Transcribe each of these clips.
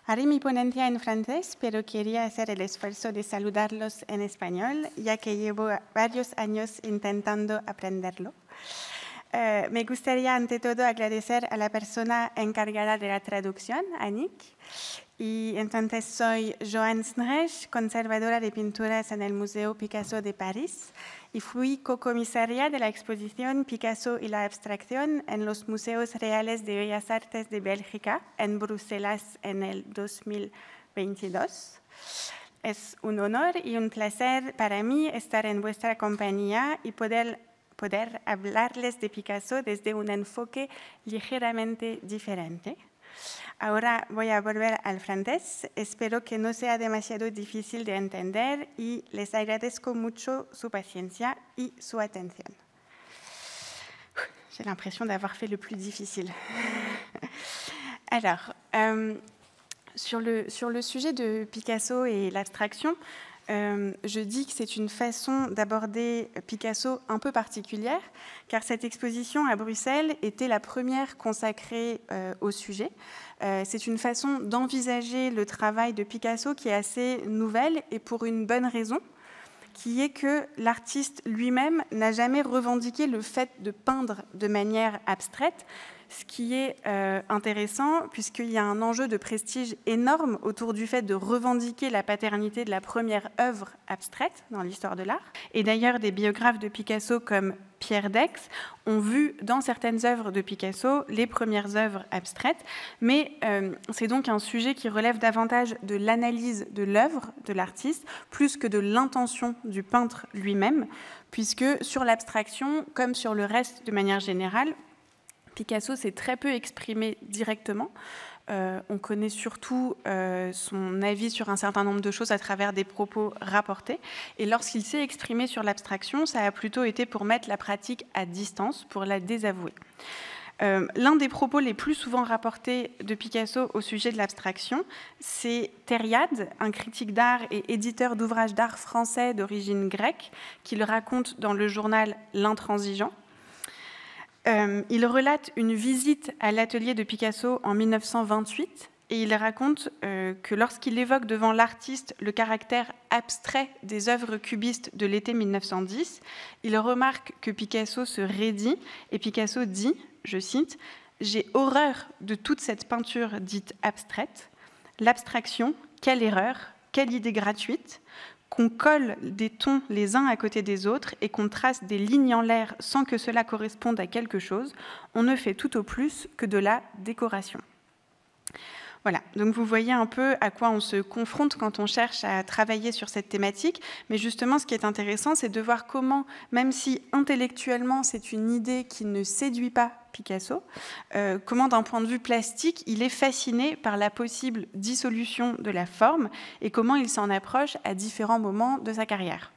Haré mi ponencia en francés, pero quería hacer el esfuerzo de saludarlos en español, ya que llevo varios años intentando aprenderlo. Me gustaría, ante todo, agradecer a la persona encargada de la traducción, Annick. Y entonces soy Joanne Snresch, conservadora de pinturas en el Museo Picasso de París, y fui cocomisaria de la exposición Picasso y la abstracción en los Museos Reales de Bellas Artes de Bélgica, en Bruselas, en el 2022. Es un honor y un placer para mí estar en vuestra compañía y poder hablarles de Picasso desde un enfoque ligeramente diferente. Ahora voy a volver al francés. Espero que no sea demasiado difícil de entender y les agradezco mucho su paciencia y su atención. J'ai l'impression d'avoir fait le plus difficile. Alors, sur le sujet de Picasso et l'abstraction, je dis que c'est une façon d'aborder Picasso un peu particulière, car cette exposition à Bruxelles était la première consacrée au sujet. C'est une façon d'envisager le travail de Picasso qui est assez nouvelle, et pour une bonne raison, qui est que l'artiste lui-même n'a jamais revendiqué le fait de peindre de manière abstraite, ce qui est intéressant puisqu'il y a un enjeu de prestige énorme autour du fait de revendiquer la paternité de la première œuvre abstraite dans l'histoire de l'art. Et d'ailleurs, des biographes de Picasso comme Pierre Dex ont vu dans certaines œuvres de Picasso les premières œuvres abstraites, mais c'est donc un sujet qui relève davantage de l'analyse de l'œuvre de l'artiste plus que de l'intention du peintre lui-même, puisque sur l'abstraction, comme sur le reste de manière générale, Picasso s'est très peu exprimé directement. On connaît surtout son avis sur un certain nombre de choses à travers des propos rapportés. Et lorsqu'il s'est exprimé sur l'abstraction, ça a plutôt été pour mettre la pratique à distance, pour la désavouer. L'un des propos les plus souvent rapportés de Picasso au sujet de l'abstraction, c'est Thériade, un critique d'art et éditeur d'ouvrages d'art français d'origine grecque, qui le raconte dans le journal L'Intransigeant. Il relate une visite à l'atelier de Picasso en 1928 et il raconte que lorsqu'il évoque devant l'artiste le caractère abstrait des œuvres cubistes de l'été 1910, il remarque que Picasso se raidit et Picasso dit, je cite, « J'ai horreur de toute cette peinture dite abstraite. L'abstraction, quelle erreur, quelle idée gratuite !» qu'on colle des tons les uns à côté des autres et qu'on trace des lignes en l'air sans que cela corresponde à quelque chose, on ne fait tout au plus que de la décoration. Voilà, donc vous voyez un peu à quoi on se confronte quand on cherche à travailler sur cette thématique, mais justement ce qui est intéressant, c'est de voir comment, même si intellectuellement c'est une idée qui ne séduit pas Picasso, comment d'un point de vue plastique, il est fasciné par la possible dissolution de la forme et comment il s'en approche à différents moments de sa carrière.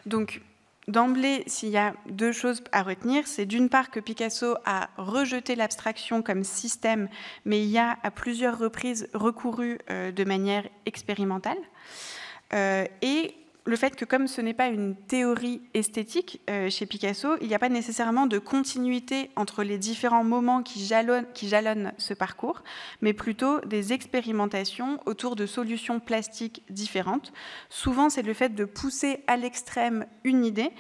Donc, d'emblée, s'il y a deux choses à retenir, c'est d'une part que Picasso a rejeté l'abstraction comme système, mais il y a à plusieurs reprises recouru de manière expérimentale, et le fait que comme ce n'est pas une théorie esthétique chez Picasso, il n'y a pas nécessairement de continuité entre les différents moments qui jalonnent ce parcours, mais plutôt des expérimentations autour de solutions plastiques différentes. Souvent, c'est le fait de pousser à l'extrême une idée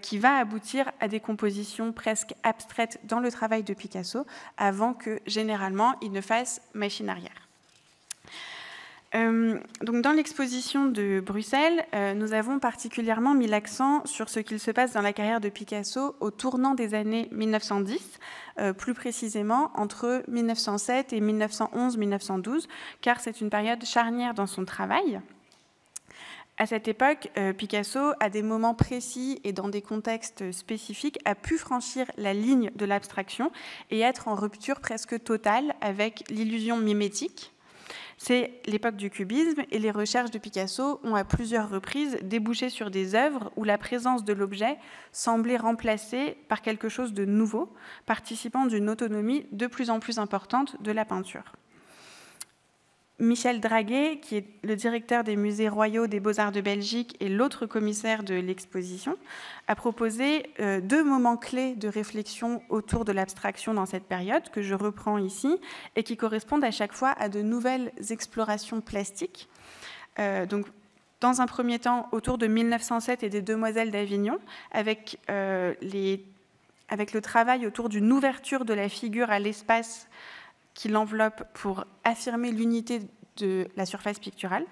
qui va aboutir à des compositions presque abstraites dans le travail de Picasso, avant que, généralement, il ne fasse machine arrière. Donc dans l'exposition de Bruxelles, nous avons particulièrement mis l'accent sur ce qu'il se passe dans la carrière de Picasso au tournant des années 1910, plus précisément entre 1907 et 1911-1912, car c'est une période charnière dans son travail. À cette époque, Picasso, à des moments précis et dans des contextes spécifiques, a pu franchir la ligne de l'abstraction et être en rupture presque totale avec l'illusion mimétique. C'est l'époque du cubisme et les recherches de Picasso ont à plusieurs reprises débouché sur des œuvres où la présence de l'objet semblait remplacée par quelque chose de nouveau, participant d'une autonomie de plus en plus importante de la peinture. Michel Draguet, qui est le directeur des musées royaux des Beaux-Arts de Belgique et l'autre commissaire de l'exposition, a proposé 2 moments clés de réflexion autour de l'abstraction dans cette période, que je reprends ici, et qui correspondent à chaque fois à de nouvelles explorations plastiques. Donc, dans un premier temps, autour de 1907 et des Demoiselles d'Avignon, avec le travail autour d'une ouverture de la figure à l'espace qui l'enveloppe pour affirmer l'unité de la surface picturale,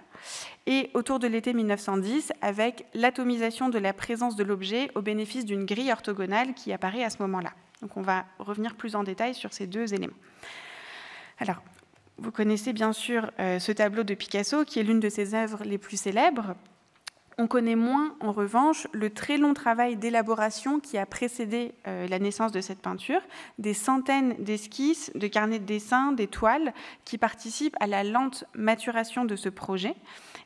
et autour de l'été 1910, avec l'atomisation de la présence de l'objet au bénéfice d'une grille orthogonale qui apparaît à ce moment-là. Donc on va revenir plus en détail sur ces 2 éléments. Alors, vous connaissez bien sûr ce tableau de Picasso, qui est l'une de ses œuvres les plus célèbres. On connaît moins, en revanche, le très long travail d'élaboration qui a précédé la naissance de cette peinture, des centaines d'esquisses, de carnets de dessin, des toiles, qui participent à la lente maturation de ce projet.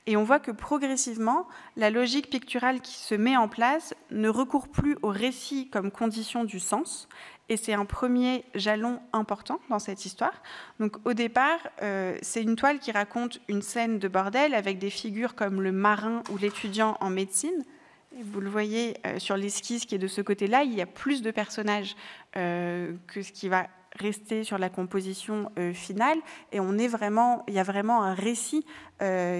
Et on voit que progressivement, la logique picturale qui se met en place ne recourt plus au récit comme condition du sens, et c'est un premier jalon important dans cette histoire. Donc, au départ, c'est une toile qui raconte une scène de bordel avec des figures comme le marin ou l'étudiant en médecine. Et vous le voyez sur l'esquisse qui est de ce côté-là, il y a plus de personnages que ce qui va rester sur la composition finale. Et il y a vraiment un récit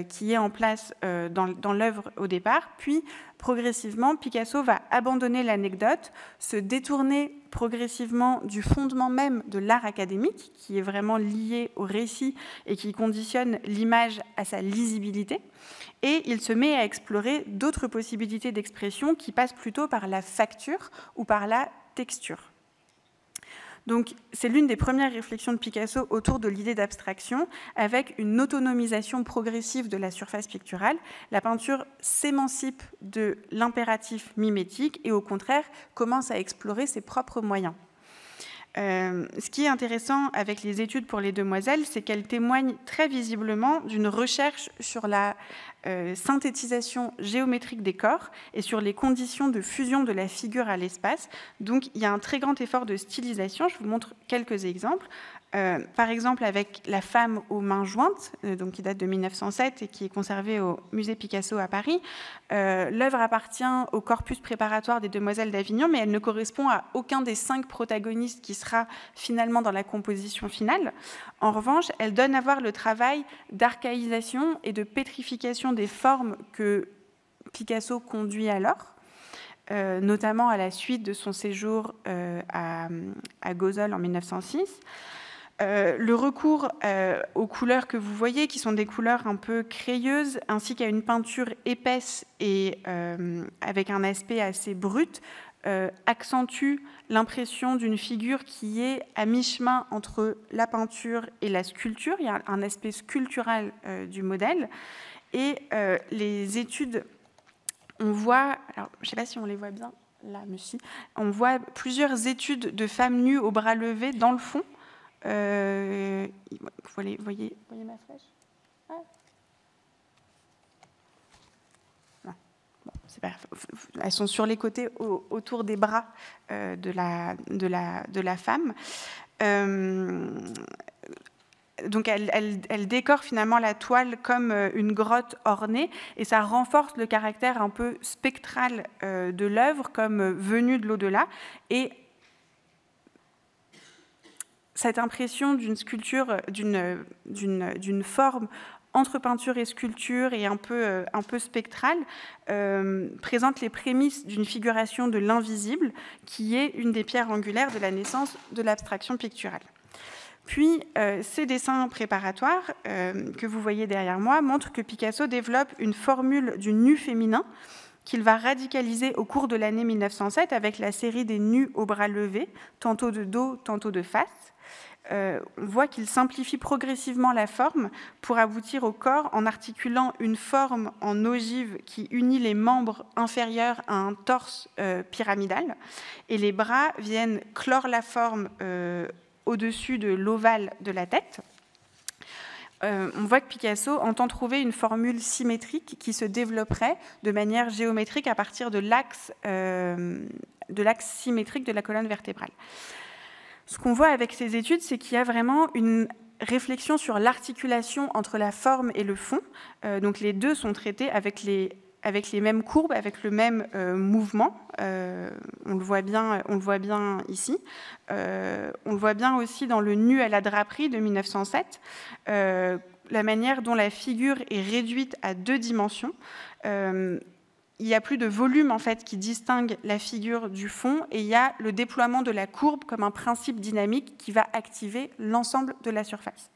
qui est en place dans l'œuvre au départ. Puis, progressivement, Picasso va abandonner l'anecdote, se détourner progressivement du fondement même de l'art académique, qui est vraiment lié au récit et qui conditionne l'image à sa lisibilité. Et il se met à explorer d'autres possibilités d'expression qui passent plutôt par la facture ou par la texture. Donc, c'est l'une des premières réflexions de Picasso autour de l'idée d'abstraction, avec une autonomisation progressive de la surface picturale. La peinture s'émancipe de l'impératif mimétique et, au contraire, commence à explorer ses propres moyens. Ce qui est intéressant avec les études pour les Demoiselles, c'est qu'elles témoignent très visiblement d'une recherche sur la synthétisation géométrique des corps et sur les conditions de fusion de la figure à l'espace. Donc, il y a un très grand effort de stylisation. Je vous montre quelques exemples. Par exemple, avec La femme aux mains jointes, donc qui date de 1907 et qui est conservée au musée Picasso à Paris. L'œuvre appartient au corpus préparatoire des Demoiselles d'Avignon, mais elle ne correspond à aucun des 5 protagonistes qui sera finalement dans la composition finale. En revanche, elle donne à voir le travail d'archaïsation et de pétrification des formes que Picasso conduit alors, notamment à la suite de son séjour à Gozol en 1906. Le recours aux couleurs que vous voyez, qui sont des couleurs un peu crayeuses, ainsi qu'à une peinture épaisse et avec un aspect assez brut, accentue l'impression d'une figure qui est à mi-chemin entre la peinture et la sculpture. Il y a un aspect sculptural du modèle. Et les études, on voit, alors je ne sais pas si on les voit bien, là, mais si, on voit plusieurs études de femmes nues aux bras levés dans le fond. Vous voyez ma flèche? Ah. Non. Bon, c'est pas grave. Elles sont sur les côtés autour des bras de la femme. Donc elle décore finalement la toile comme une grotte ornée et ça renforce le caractère un peu spectral de l'œuvre comme venue de l'au-delà. Et cette impression d'une sculpture, d'une forme entre peinture et sculpture et un peu spectrale, présente les prémices d'une figuration de l'invisible qui est une des pierres angulaires de la naissance de l'abstraction picturale. Puis, ces dessins préparatoires que vous voyez derrière moi montrent que Picasso développe une formule du nu féminin qu'il va radicaliser au cours de l'année 1907 avec la série des nus aux bras levés, tantôt de dos, tantôt de face. On voit qu'il simplifie progressivement la forme pour aboutir au corps en articulant une forme en ogive qui unit les membres inférieurs à un torse pyramidal. Et les bras viennent clore la forme au-dessus de l'ovale de la tête. On voit que Picasso entend trouver une formule symétrique qui se développerait de manière géométrique à partir de l'axe symétrique de la colonne vertébrale. Ce qu'on voit avec ces études, c'est qu'il y a vraiment une réflexion sur l'articulation entre la forme et le fond. Donc les deux sont traités avec les mêmes courbes, avec le même mouvement. On le voit bien ici. On le voit bien aussi dans le nu à la draperie de 1907, la manière dont la figure est réduite à 2 dimensions. Il n'y a plus de volume en fait, qui distingue la figure du fond, et il y a le déploiement de la courbe comme un principe dynamique qui va activer l'ensemble de la surface.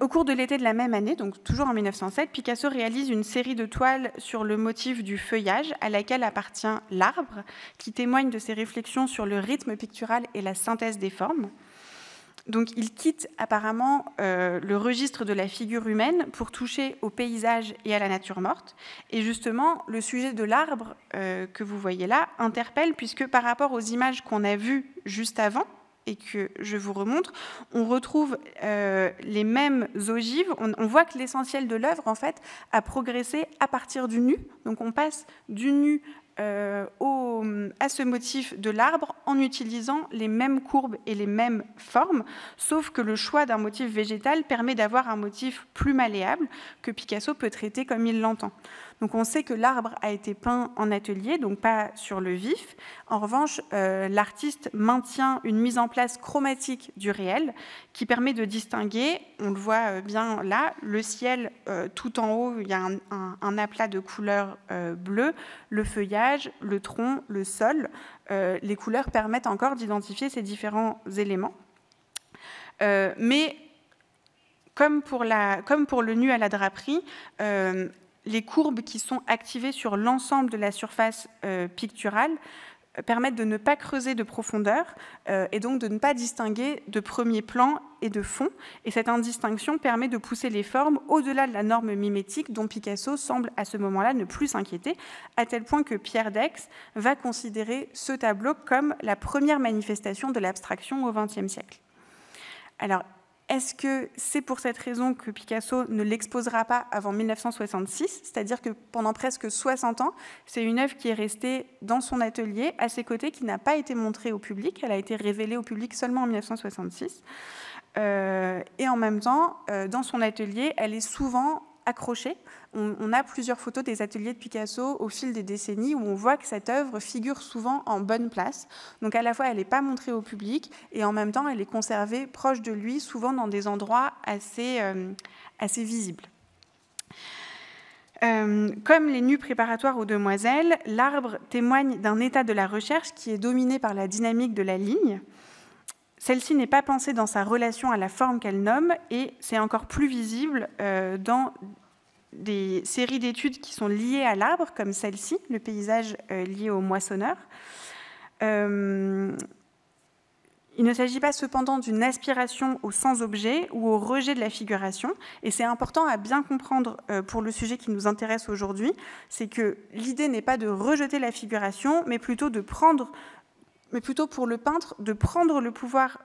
Au cours de l'été de la même année, donc toujours en 1907, Picasso réalise une série de toiles sur le motif du feuillage, à laquelle appartient l'arbre, qui témoigne de ses réflexions sur le rythme pictural et la synthèse des formes. Donc il quitte apparemment le registre de la figure humaine pour toucher au paysage et à la nature morte. Et justement, le sujet de l'arbre que vous voyez là interpelle, puisque par rapport aux images qu'on a vues juste avant, et que je vous remontre, on retrouve les mêmes ogives. On voit que l'essentiel de l'œuvre, en fait, a progressé à partir du nu. Donc on passe du nu à ce motif de l'arbre en utilisant les mêmes courbes et les mêmes formes, sauf que le choix d'un motif végétal permet d'avoir un motif plus malléable que Picasso peut traiter comme il l'entend. Donc on sait que l'arbre a été peint en atelier, donc pas sur le vif. En revanche, l'artiste maintient une mise en place chromatique du réel qui permet de distinguer, on le voit bien là, le ciel tout en haut, il y a un aplat de couleurs bleues, le feuillage, le tronc, le sol. Les couleurs permettent encore d'identifier ces différents éléments. Mais comme pour le nu à la draperie, les courbes qui sont activées sur l'ensemble de la surface picturale permettent de ne pas creuser de profondeur et donc de ne pas distinguer de premier plan et de fond. Et cette indistinction permet de pousser les formes au-delà de la norme mimétique dont Picasso semble à ce moment-là ne plus s'inquiéter, à tel point que Pierre Daix va considérer ce tableau comme la première manifestation de l'abstraction au XXe siècle. Alors, est-ce que c'est pour cette raison que Picasso ne l'exposera pas avant 1966, c'est-à-dire que pendant presque 60 ans, c'est une œuvre qui est restée dans son atelier, à ses côtés, qui n'a pas été montrée au public. Elle a été révélée au public seulement en 1966. Et en même temps, dans son atelier, elle est souvent accrochée. On a plusieurs photos des ateliers de Picasso au fil des décennies où on voit que cette œuvre figure souvent en bonne place. Donc à la fois, elle n'est pas montrée au public et en même temps, elle est conservée proche de lui, souvent dans des endroits assez visibles. Comme les nus préparatoires aux demoiselles, l'arbre témoigne d'un état de la recherche qui est dominé par la dynamique de la ligne. Celle-ci n'est pas pensée dans sa relation à la forme qu'elle nomme, et c'est encore plus visible dans des séries d'études qui sont liées à l'arbre, comme celle-ci, le paysage lié au moissonneur. Il ne s'agit pas cependant d'une aspiration au sans-objet ou au rejet de la figuration, et c'est important à bien comprendre pour le sujet qui nous intéresse aujourd'hui, c'est que l'idée n'est pas de rejeter la figuration, mais plutôt pour le peintre de prendre le pouvoir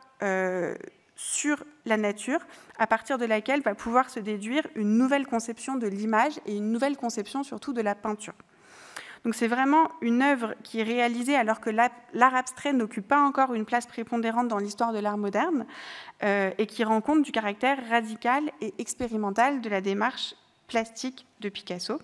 sur la nature, à partir de laquelle va pouvoir se déduire une nouvelle conception de l'image et une nouvelle conception surtout de la peinture. Donc c'est vraiment une œuvre qui est réalisée alors que l'art abstrait n'occupe pas encore une place prépondérante dans l'histoire de l'art moderne et qui rend compte du caractère radical et expérimental de la démarche plastique de Picasso.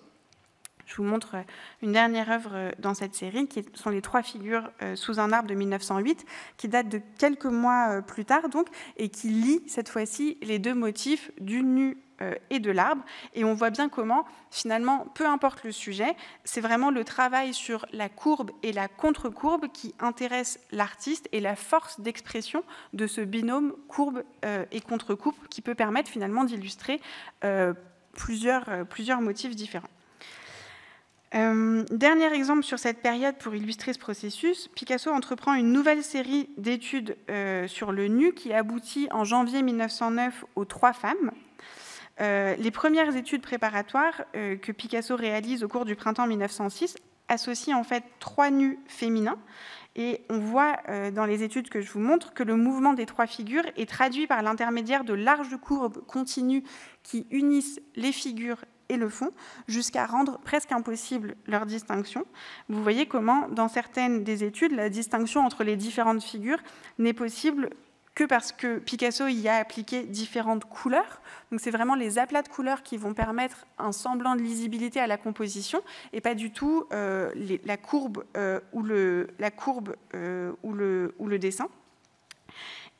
Je vous montre une dernière œuvre dans cette série, qui sont les 3 figures sous un arbre de 1908, qui date de quelques mois plus tard, donc, et qui lie cette fois-ci les 2 motifs du nu et de l'arbre. Et on voit bien comment, finalement, peu importe le sujet, c'est vraiment le travail sur la courbe et la contre-courbe qui intéresse l'artiste et la force d'expression de ce binôme courbe et contre-courbe qui peut permettre finalement d'illustrer plusieurs motifs différents. Dernier exemple sur cette période pour illustrer ce processus, Picasso entreprend une nouvelle série d'études sur le nu qui aboutit en janvier 1909 aux 3 femmes. Les premières études préparatoires que Picasso réalise au cours du printemps 1906 associent en fait 3 nus féminins. Et on voit dans les études que je vous montre que le mouvement des 3 figures est traduit par l'intermédiaire de larges courbes continues qui unissent les figures et le fond, jusqu'à rendre presque impossible leur distinction. Vous voyez comment, dans certaines des études, la distinction entre les différentes figures n'est possible que parce que Picasso y a appliqué différentes couleurs. Donc c'est vraiment les aplats de couleurs qui vont permettre un semblant de lisibilité à la composition et pas du tout la courbe ou le dessin.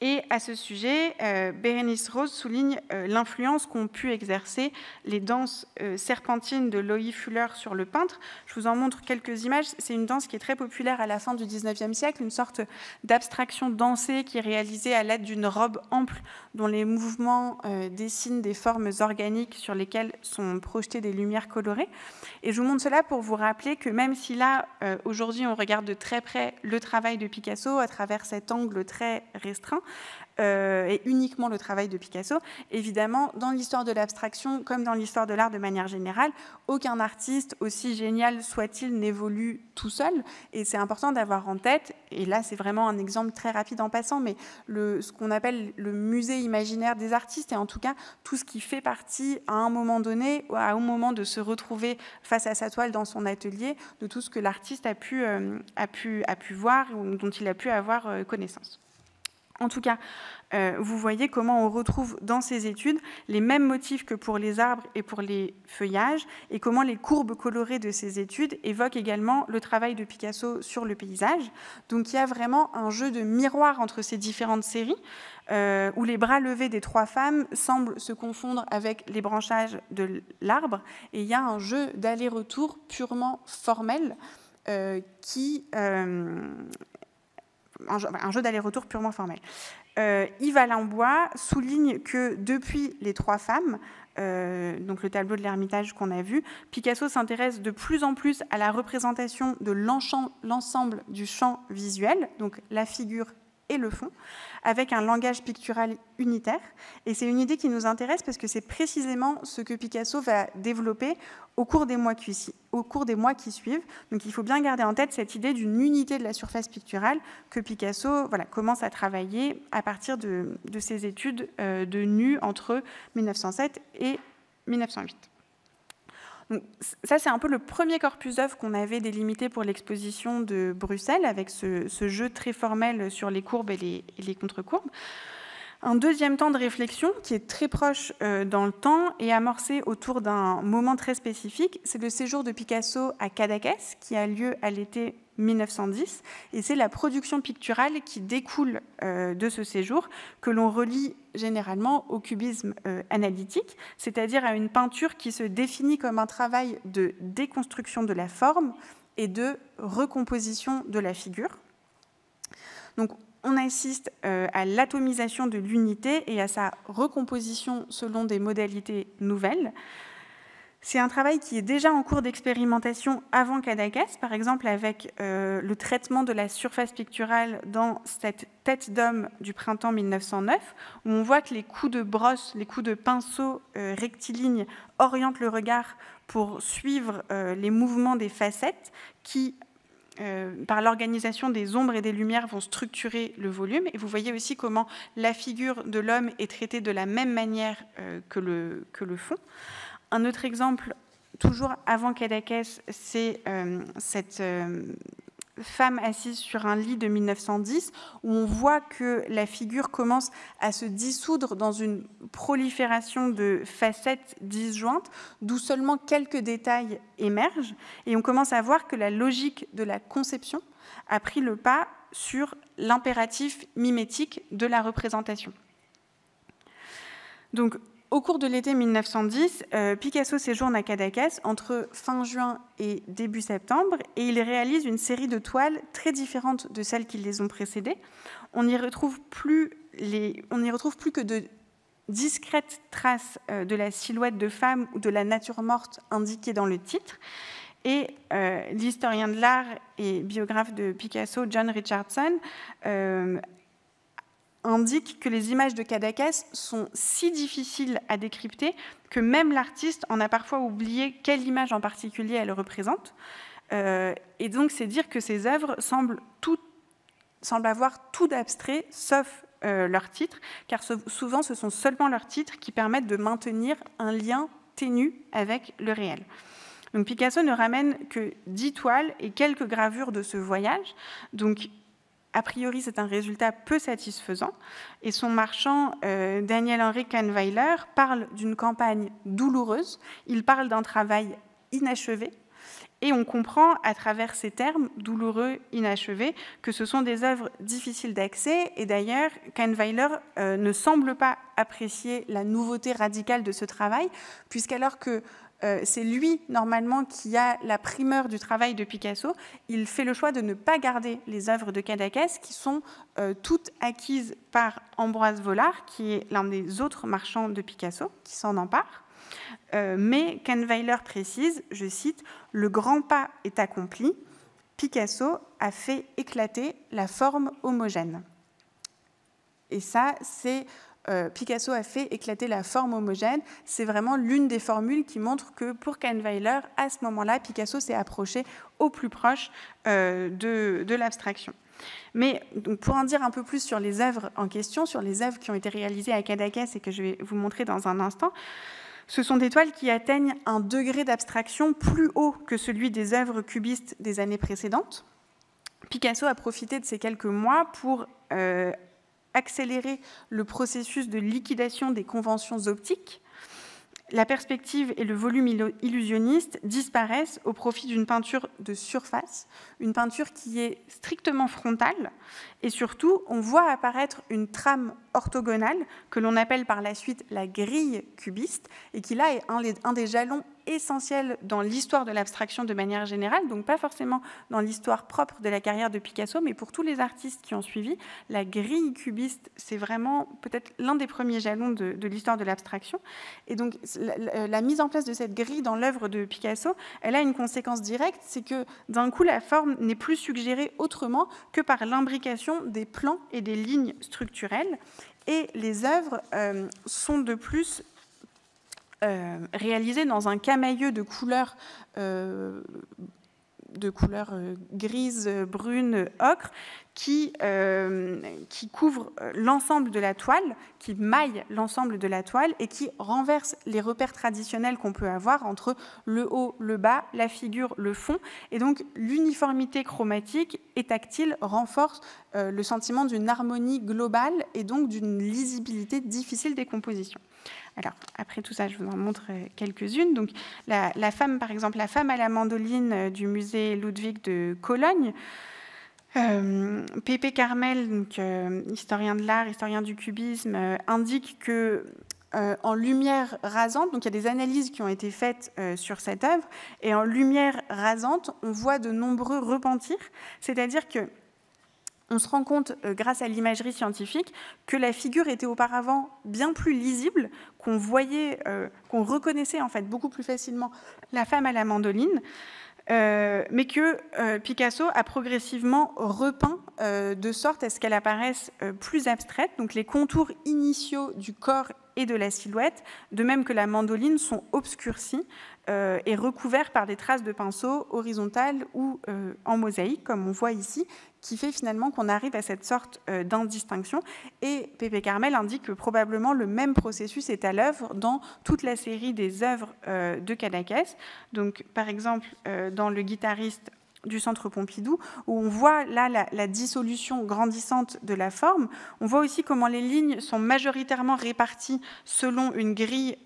Et à ce sujet, Bérénice Rose souligne l'influence qu'ont pu exercer les danses serpentines de Loie Fuller sur le peintre. Je vous en montre quelques images. C'est une danse qui est très populaire à la fin du XIXe siècle, une sorte d'abstraction dansée qui est réalisée à l'aide d'une robe ample dont les mouvements dessinent des formes organiques sur lesquelles sont projetées des lumières colorées. Et je vous montre cela pour vous rappeler que même si là, aujourd'hui, on regarde de très près le travail de Picasso à travers cet angle très restreint, et uniquement le travail de Picasso, évidemment, dans l'histoire de l'abstraction, comme dans l'histoire de l'art de manière générale, aucun artiste, aussi génial soit-il, n'évolue tout seul. Et c'est important d'avoir en tête, et là c'est vraiment un exemple très rapide en passant, mais ce qu'on appelle le musée imaginaire des artistes, et en tout cas tout ce qui fait partie à un moment donné, ou à un moment de se retrouver face à sa toile dans son atelier, de tout ce que l'artiste a pu voir, ou dont il a pu avoir connaissance. En tout cas, vous voyez comment on retrouve dans ces études les mêmes motifs que pour les arbres et pour les feuillages, et comment les courbes colorées de ces études évoquent également le travail de Picasso sur le paysage. Donc il y a vraiment un jeu de miroir entre ces différentes séries, où les bras levés des trois femmes semblent se confondre avec les branchages de l'arbre, et il y a un jeu d'aller-retour purement formel un jeu d'aller-retour purement formel. Yves Alain Bois souligne que depuis Les Trois Femmes, donc le tableau de l'Ermitage qu'on a vu, Picasso s'intéresse de plus en plus à la représentation de l'ensemble du champ visuel, donc la figure et le fond, avec un langage pictural unitaire. Et c'est une idée qui nous intéresse parce que c'est précisément ce que Picasso va développer au cours des mois qui suivent. Donc il faut bien garder en tête cette idée d'une unité de la surface picturale que Picasso commence à travailler à partir de ses études de nu entre 1907 et 1908. Donc, ça, c'est un peu le premier corpus d'œuvres qu'on avait délimité pour l'exposition de Bruxelles, avec ce jeu très formel sur les courbes et les contre-courbes. Un deuxième temps de réflexion, qui est très proche dans le temps et amorcé autour d'un moment très spécifique, c'est le séjour de Picasso à Cadaqués, qui a lieu à l'été 1910, et c'est la production picturale qui découle de ce séjour, que l'on relie généralement au cubisme analytique, c'est-à-dire à une peinture qui se définit comme un travail de déconstruction de la forme et de recomposition de la figure. Donc, on assiste à l'atomisation de l'unité et à sa recomposition selon des modalités nouvelles. C'est un travail qui est déjà en cours d'expérimentation avant Cadaqués, par exemple avec le traitement de la surface picturale dans cette tête d'homme du printemps 1909, où on voit que les coups de brosse, les coups de pinceau rectilignes orientent le regard pour suivre les mouvements des facettes qui, par l'organisation des ombres et des lumières, vont structurer le volume. Et vous voyez aussi comment la figure de l'homme est traitée de la même manière que le fond. Un autre exemple, toujours avant Cadaqués, c'est cette femme assise sur un lit de 1910, où on voit que la figure commence à se dissoudre dans une prolifération de facettes disjointes, d'où seulement quelques détails émergent. Et on commence à voir que la logique de la conception a pris le pas sur l'impératif mimétique de la représentation. Donc, au cours de l'été 1910, Picasso séjourne à Cadaqués entre fin juin et début septembre, et il réalise une série de toiles très différentes de celles qui les ont précédées. On n'y retrouve plus que de discrètes traces de la silhouette de femme ou de la nature morte indiquée dans le titre. Et l'historien de l'art et biographe de Picasso, John Richardson, indique que les images de Cadaqués sont si difficiles à décrypter que même l'artiste en a parfois oublié quelle image en particulier elle représente. Et donc, c'est dire que ces œuvres semblent avoir tout d'abstrait, sauf leur titre, car souvent, ce sont seulement leurs titres qui permettent de maintenir un lien ténu avec le réel. Donc, Picasso ne ramène que 10 toiles et quelques gravures de ce voyage. Donc, a priori, c'est un résultat peu satisfaisant. Et son marchand, Daniel-Henri Kahnweiler, parle d'une campagne douloureuse. Il parle d'un travail inachevé. Et on comprend, à travers ces termes, douloureux, inachevés, que ce sont des œuvres difficiles d'accès. Et d'ailleurs, Kahnweiler ne semble pas apprécier la nouveauté radicale de ce travail, puisqu'alors que c'est lui, normalement, qui a la primeur du travail de Picasso, il fait le choix de ne pas garder les œuvres de Cadaqués, qui sont toutes acquises par Ambroise Vollard, qui est l'un des autres marchands de Picasso, qui s'en empare. Mais Kahnweiler précise, je cite, « Le grand pas est accompli, Picasso a fait éclater la forme homogène ». Et ça, c'est Picasso a fait éclater la forme homogène. C'est vraiment l'une des formules qui montre que pour Kahnweiler, à ce moment-là, Picasso s'est approché au plus proche de l'abstraction. Mais donc, pour en dire un peu plus sur les œuvres en question, sur les œuvres qui ont été réalisées à Cadaqués et que je vais vous montrer dans un instant, ce sont des toiles qui atteignent un degré d'abstraction plus haut que celui des œuvres cubistes des années précédentes. Picasso a profité de ces quelques mois pour accélérer le processus de liquidation des conventions optiques. La perspective et le volume illusionniste disparaissent au profit d'une peinture de surface, une peinture qui est strictement frontale, et surtout, on voit apparaître une trame orthogonale que l'on appelle par la suite la grille cubiste, et qui là est un des jalons essentiels dans l'histoire de l'abstraction de manière générale, donc pas forcément dans l'histoire propre de la carrière de Picasso, mais pour tous les artistes qui ont suivi, la grille cubiste, c'est vraiment peut-être l'un des premiers jalons de l'histoire de l'abstraction. Et donc, la mise en place de cette grille dans l'œuvre de Picasso, elle a une conséquence directe, c'est que d'un coup, la forme n'est plus suggérée autrement que par l'imbrication des plans et des lignes structurelles. Et les œuvres sont de plus réalisées dans un camailleux de couleurs grises, brunes, ocre, qui couvre l'ensemble de la toile, qui maille l'ensemble de la toile et qui renverse les repères traditionnels qu'on peut avoir entre le haut, le bas, la figure, le fond. Et donc, l'uniformité chromatique et tactile renforce le sentiment d'une harmonie globale et donc d'une lisibilité difficile des compositions. Alors, après tout ça, je vous en montre quelques-unes. Donc, la femme, par exemple, la femme à la mandoline du musée Ludwig de Cologne, Pepe Carmel, donc, historien de l'art, historien du cubisme, indique que en lumière rasante, donc il y a des analyses qui ont été faites sur cette œuvre, et en lumière rasante, on voit de nombreux repentirs, c'est-à-dire que on se rend compte, grâce à l'imagerie scientifique, que la figure était auparavant bien plus lisible, qu'on voyait, qu'on reconnaissait en fait beaucoup plus facilement la femme à la mandoline, mais que Picasso a progressivement repeint de sorte à ce qu'elle apparaisse plus abstraite. Donc les contours initiaux du corps et de la silhouette, de même que la mandoline, sont obscurcis et recouverts par des traces de pinceau horizontales ou en mosaïque, comme on voit ici, qui fait finalement qu'on arrive à cette sorte d'indistinction. Et Pepe Carmel indique que probablement le même processus est à l'œuvre dans toute la série des œuvres de Cadaqués. Donc, par exemple, dans Le guitariste du Centre Pompidou, où on voit là la dissolution grandissante de la forme. On voit aussi comment les lignes sont majoritairement réparties selon une grille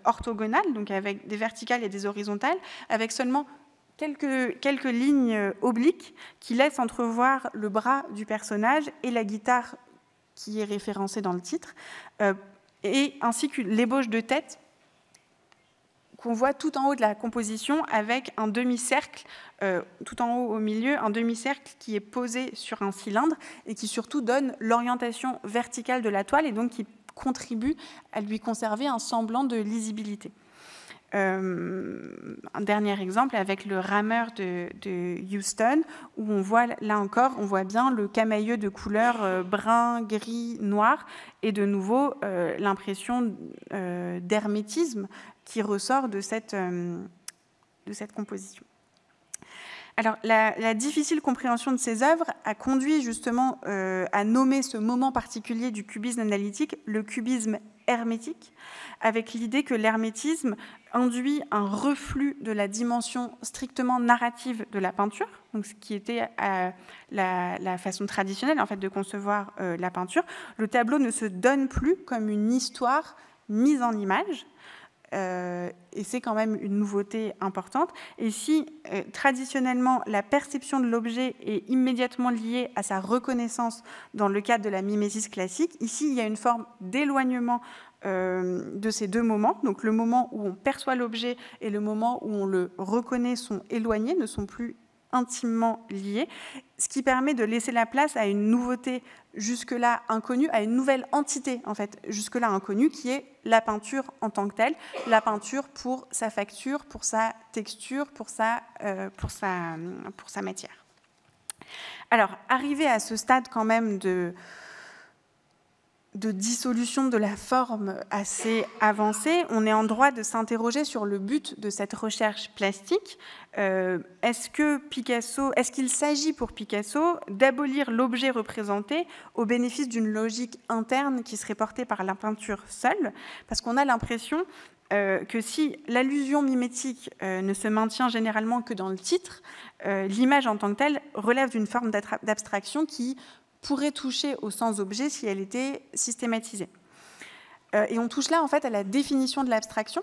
orthogonale, donc avec des verticales et des horizontales, avec seulement quelques lignes obliques qui laissent entrevoir le bras du personnage et la guitare qui est référencée dans le titre, et ainsi que l'ébauche de tête qu'on voit tout en haut de la composition avec un demi-cercle, tout en haut au milieu, un demi-cercle qui est posé sur un cylindre et qui surtout donne l'orientation verticale de la toile et donc qui contribue à lui conserver un semblant de lisibilité. Un dernier exemple avec le rameur de Houston, où on voit, là encore, on voit bien le camailleux de couleurs brun, gris, noir, et de nouveau l'impression d'hermétisme qui ressort de cette composition. Alors, la difficile compréhension de ces œuvres a conduit justement à nommer ce moment particulier du cubisme analytique le cubisme hermétique, avec l'idée que l'hermétisme induit un reflux de la dimension strictement narrative de la peinture, donc ce qui était la façon traditionnelle en fait, de concevoir la peinture. Le tableau ne se donne plus comme une histoire mise en image, et c'est quand même une nouveauté importante. Et si traditionnellement la perception de l'objet est immédiatement liée à sa reconnaissance dans le cadre de la mimésis classique, ici il y a une forme d'éloignement de ces deux moments. Donc le moment où on perçoit l'objet et le moment où on le reconnaît sont éloignés, ne sont plus intimement liés, ce qui permet de laisser la place à une nouveauté jusque-là inconnue, à une nouvelle entité en fait jusque-là inconnue, qui est la peinture en tant que telle, la peinture pour sa facture, pour sa texture, pour sa matière. Alors, arrivé à ce stade quand même de dissolution de la forme assez avancée, on est en droit de s'interroger sur le but de cette recherche plastique. Est-ce qu'il s'agit pour Picasso d'abolir l'objet représenté au bénéfice d'une logique interne qui serait portée par la peinture seule? Parce qu'on a l'impression que si l'allusion mimétique ne se maintient généralement que dans le titre, l'image en tant que telle relève d'une forme d'abstraction qui pourrait toucher au sens-objet si elle était systématisée. Et on touche là en fait à la définition de l'abstraction,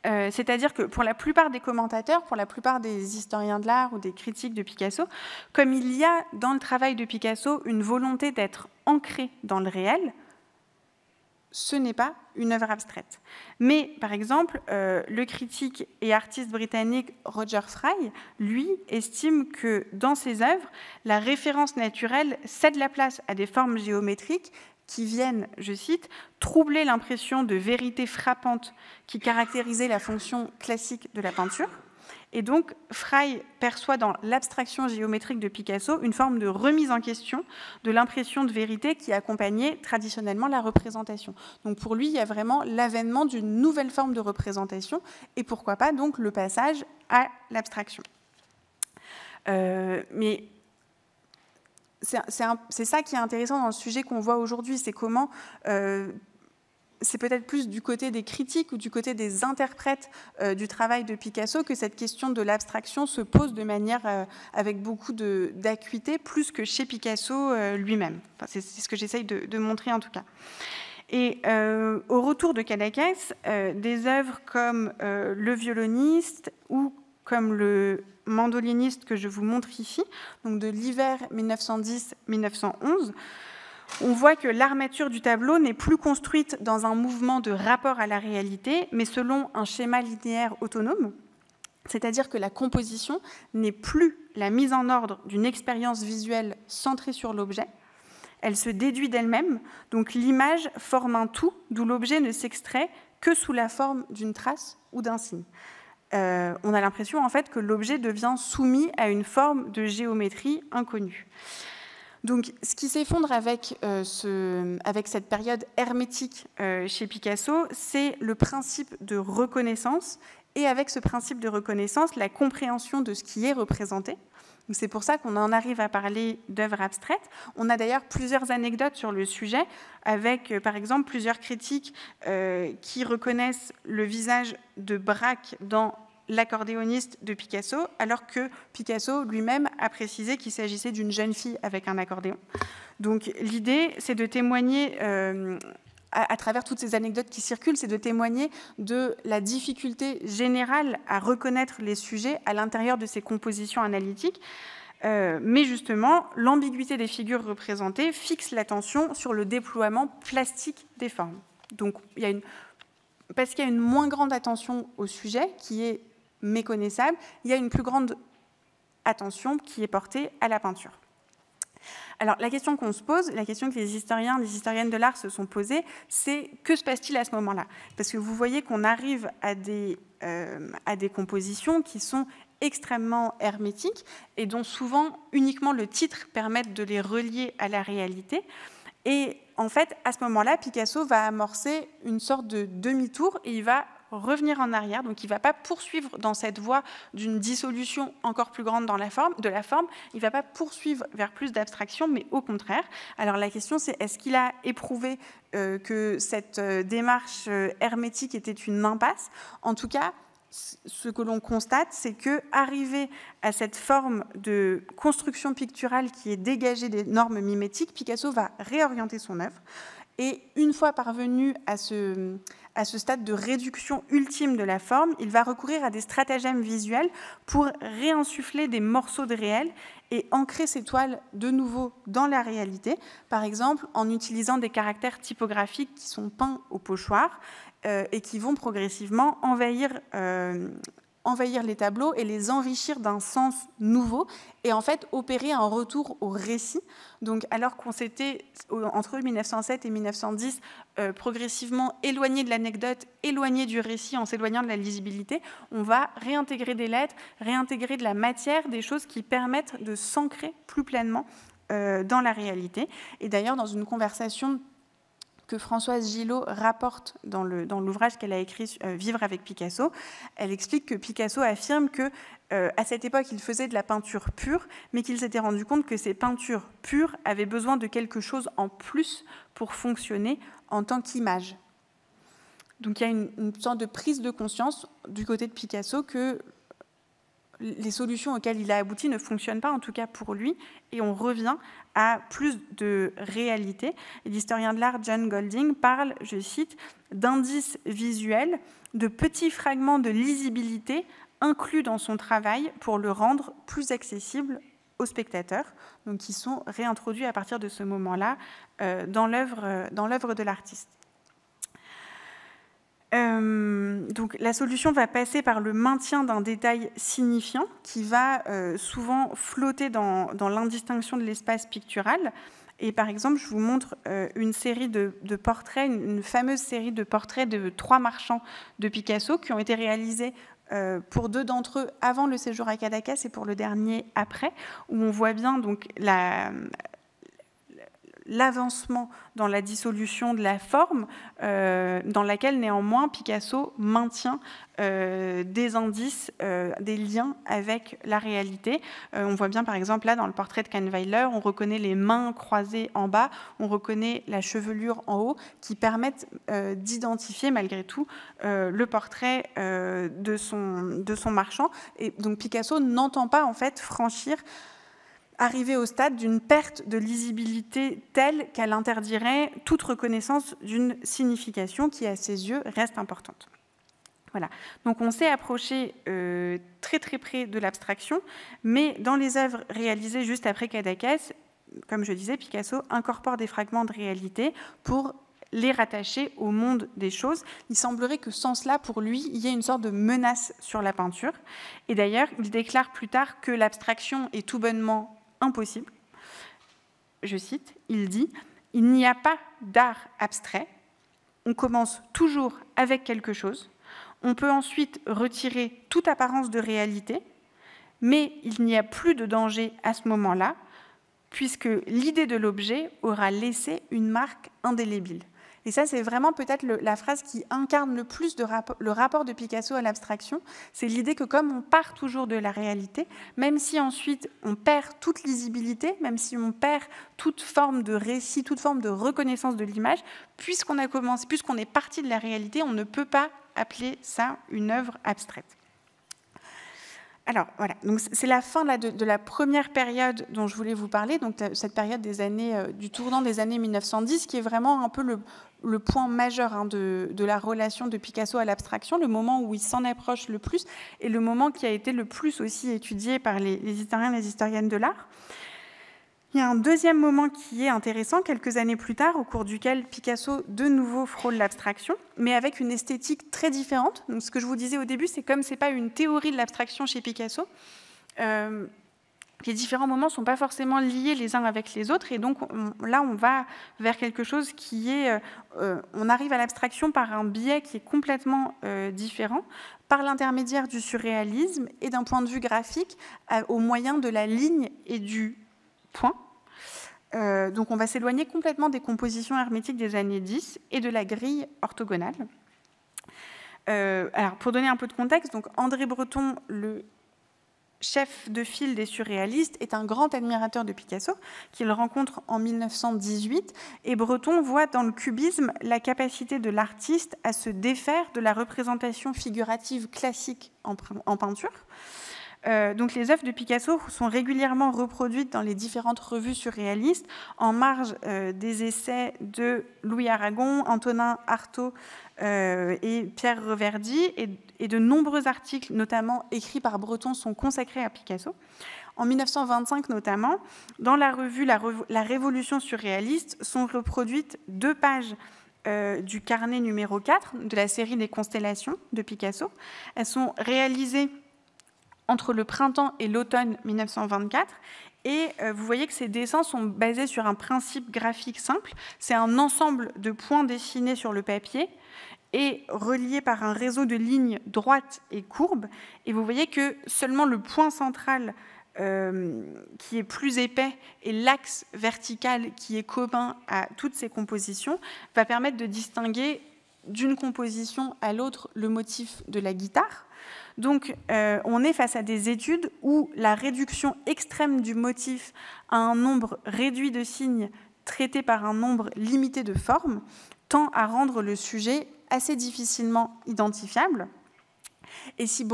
c'est-à-dire que pour la plupart des commentateurs, pour la plupart des historiens de l'art ou des critiques de Picasso, comme il y a dans le travail de Picasso une volonté d'être ancré dans le réel, ce n'est pas une œuvre abstraite. Mais, par exemple, le critique et artiste britannique Roger Fry, lui, estime que dans ses œuvres, la référence naturelle cède la place à des formes géométriques qui viennent, je cite, « troubler l'impression de vérité frappante qui caractérisait la fonction classique de la peinture ». Et donc, Fry perçoit dans l'abstraction géométrique de Picasso une forme de remise en question de l'impression de vérité qui accompagnait traditionnellement la représentation. Donc pour lui, il y a vraiment l'avènement d'une nouvelle forme de représentation et pourquoi pas donc le passage à l'abstraction. Mais c'est ça qui est intéressant dans le sujet qu'on voit aujourd'hui, c'est comment... c'est peut-être plus du côté des critiques ou du côté des interprètes du travail de Picasso que cette question de l'abstraction se pose de manière avec beaucoup d'acuité, plus que chez Picasso lui-même. Enfin, c'est ce que j'essaye de montrer en tout cas. Et au retour de Cadaqués, des œuvres comme Le violoniste ou comme le mandoliniste que je vous montre ici, donc de l'hiver 1910-1911, on voit que l'armature du tableau n'est plus construite dans un mouvement de rapport à la réalité, mais selon un schéma linéaire autonome, c'est-à-dire que la composition n'est plus la mise en ordre d'une expérience visuelle centrée sur l'objet, elle se déduit d'elle-même, donc l'image forme un tout, d'où l'objet ne s'extrait que sous la forme d'une trace ou d'un signe. On a l'impression en fait que l'objet devient soumis à une forme de géométrie inconnue. Donc, ce qui s'effondre avec cette période hermétique chez Picasso, c'est le principe de reconnaissance, et avec ce principe de reconnaissance, la compréhension de ce qui est représenté. C'est pour ça qu'on en arrive à parler d'œuvres abstraites. On a d'ailleurs plusieurs anecdotes sur le sujet, avec par exemple plusieurs critiques qui reconnaissent le visage de Braque dans l'accordéoniste de Picasso, alors que Picasso lui-même a précisé qu'il s'agissait d'une jeune fille avec un accordéon. Donc l'idée, c'est de témoigner, à travers toutes ces anecdotes qui circulent, c'est de témoigner de la difficulté générale à reconnaître les sujets à l'intérieur de ces compositions analytiques. Mais justement, l'ambiguïté des figures représentées fixe l'attention sur le déploiement plastique des formes. Donc, parce qu'il y a une moins grande attention au sujet, qui est méconnaissable, il y a une plus grande attention qui est portée à la peinture. Alors, la question qu'on se pose, la question que les historiens, les historiennes de l'art se sont posées, c'est que se passe-t-il à ce moment-là? Parce que vous voyez qu'on arrive à des compositions qui sont extrêmement hermétiques et dont souvent uniquement le titre permet de les relier à la réalité. Et en fait, à ce moment-là, Picasso va amorcer une sorte de demi-tour et il va revenir en arrière, donc il ne va pas poursuivre dans cette voie d'une dissolution encore plus grande de la forme, il ne va pas poursuivre vers plus d'abstraction, mais au contraire. Alors la question c'est, est-ce qu'il a éprouvé que cette démarche hermétique était une impasse? En tout cas, ce que l'on constate, c'est qu'arrivé à cette forme de construction picturale qui est dégagée des normes mimétiques, Picasso va réorienter son œuvre. Et une fois parvenu à ce stade de réduction ultime de la forme, il va recourir à des stratagèmes visuels pour réinsuffler des morceaux de réel et ancrer ses toiles de nouveau dans la réalité, par exemple en utilisant des caractères typographiques qui sont peints au pochoir et qui vont progressivement envahir les tableaux et les enrichir d'un sens nouveau et en fait opérer un retour au récit. Donc alors qu'on s'était, entre 1907 et 1910, progressivement éloigné de l'anecdote, éloigné du récit en s'éloignant de la lisibilité, on va réintégrer des lettres, réintégrer de la matière, des choses qui permettent de s'ancrer plus pleinement dans la réalité. Et d'ailleurs, dans une conversation que Françoise Gillot rapporte dans l'ouvrage qu'elle a écrit « Vivre avec Picasso », elle explique que Picasso affirme qu'à cette époque, il faisait de la peinture pure, mais qu'il s'était rendu compte que ces peintures pures avaient besoin de quelque chose en plus pour fonctionner en tant qu'image. Donc il y a une sorte de prise de conscience du côté de Picasso que les solutions auxquelles il a abouti ne fonctionnent pas, en tout cas pour lui, et on revient à plus de réalité. L'historien de l'art John Golding parle, je cite, d'indices visuels, de petits fragments de lisibilité inclus dans son travail pour le rendre plus accessible aux spectateurs, donc qui sont réintroduits à partir de ce moment-là dans l'œuvre de l'artiste. Donc, la solution va passer par le maintien d'un détail signifiant qui va souvent flotter dans l'indistinction de l'espace pictural. Et par exemple, je vous montre une série de portraits, une fameuse série de portraits de 3 marchands de Picasso qui ont été réalisés pour 2 d'entre eux avant le séjour à Cadaqués et pour le dernier après, où on voit bien donc l'avancement dans la dissolution de la forme, dans laquelle néanmoins Picasso maintient des indices, des liens avec la réalité. On voit bien par exemple là dans le portrait de Kahnweiler, on reconnaît les mains croisées en bas, on reconnaît la chevelure en haut, qui permettent d'identifier malgré tout le portrait de son marchand. Et donc Picasso n'entend pas en fait arriver au stade d'une perte de lisibilité telle qu'elle interdirait toute reconnaissance d'une signification qui, à ses yeux, reste importante. Voilà. Donc on s'est approché très très près de l'abstraction, mais dans les œuvres réalisées juste après Cadaqués, comme je disais, Picasso incorpore des fragments de réalité pour les rattacher au monde des choses. Il semblerait que sans cela, pour lui, il y ait une sorte de menace sur la peinture. Et d'ailleurs, il déclare plus tard que l'abstraction est tout bonnement impossible. Je cite, il dit « Il n'y a pas d'art abstrait. On commence toujours avec quelque chose. On peut ensuite retirer toute apparence de réalité, mais il n'y a plus de danger à ce moment-là, puisque l'idée de l'objet aura laissé une marque indélébile. » Et ça, c'est vraiment peut-être la phrase qui incarne le plus le rapport de Picasso à l'abstraction. C'est l'idée que comme on part toujours de la réalité, même si ensuite on perd toute lisibilité, même si on perd toute forme de récit, toute forme de reconnaissance de l'image, puisqu'on est parti de la réalité, on ne peut pas appeler ça une œuvre abstraite. Alors voilà, donc c'est la fin de la première période dont je voulais vous parler, donc cette période du tournant des années 1910, qui est vraiment un peu le point majeur de la relation de Picasso à l'abstraction, le moment où il s'en approche le plus, et le moment qui a été le plus aussi étudié par les historiens et les historiennes de l'art. Il y a un deuxième moment qui est intéressant, quelques années plus tard, au cours duquel Picasso de nouveau frôle l'abstraction, mais avec une esthétique très différente. Donc, ce que je vous disais au début, c'est comme ce n'est pas une théorie de l'abstraction chez Picasso, les différents moments ne sont pas forcément liés les uns avec les autres, et donc là, on va vers quelque chose qui est... on arrive à l'abstraction par un biais qui est complètement différent, par l'intermédiaire du surréalisme et d'un point de vue graphique, au moyen de la ligne et du point. Donc on va s'éloigner complètement des compositions hermétiques des années 10 et de la grille orthogonale. Alors, pour donner un peu de contexte, donc André Breton, le chef de file des surréalistes, est un grand admirateur de Picasso, qu'il rencontre en 1918, et Breton voit dans le cubisme la capacité de l'artiste à se défaire de la représentation figurative classique en peinture. Donc les œuvres de Picasso sont régulièrement reproduites dans les différentes revues surréalistes, en marge des essais de Louis Aragon, Antonin Artaud et Pierre Reverdy, et de nombreux articles, notamment écrits par Breton, sont consacrés à Picasso. En 1925 notamment, dans la revue La Révolution surréaliste, sont reproduites 2 pages du carnet numéro 4 de la série des constellations de Picasso. Elles sont réalisées entre le printemps et l'automne 1924, et vous voyez que ces dessins sont basés sur un principe graphique simple. C'est un ensemble de points dessinés sur le papier et reliés par un réseau de lignes droites et courbes. Et vous voyez que seulement le point central qui est plus épais et l'axe vertical qui est commun à toutes ces compositions va permettre de distinguer d'une composition à l'autre le motif de la guitare. Donc, on est face à des études où la réduction extrême du motif à un nombre réduit de signes traités par un nombre limité de formes tend à rendre le sujet assez difficilement identifiable. Et si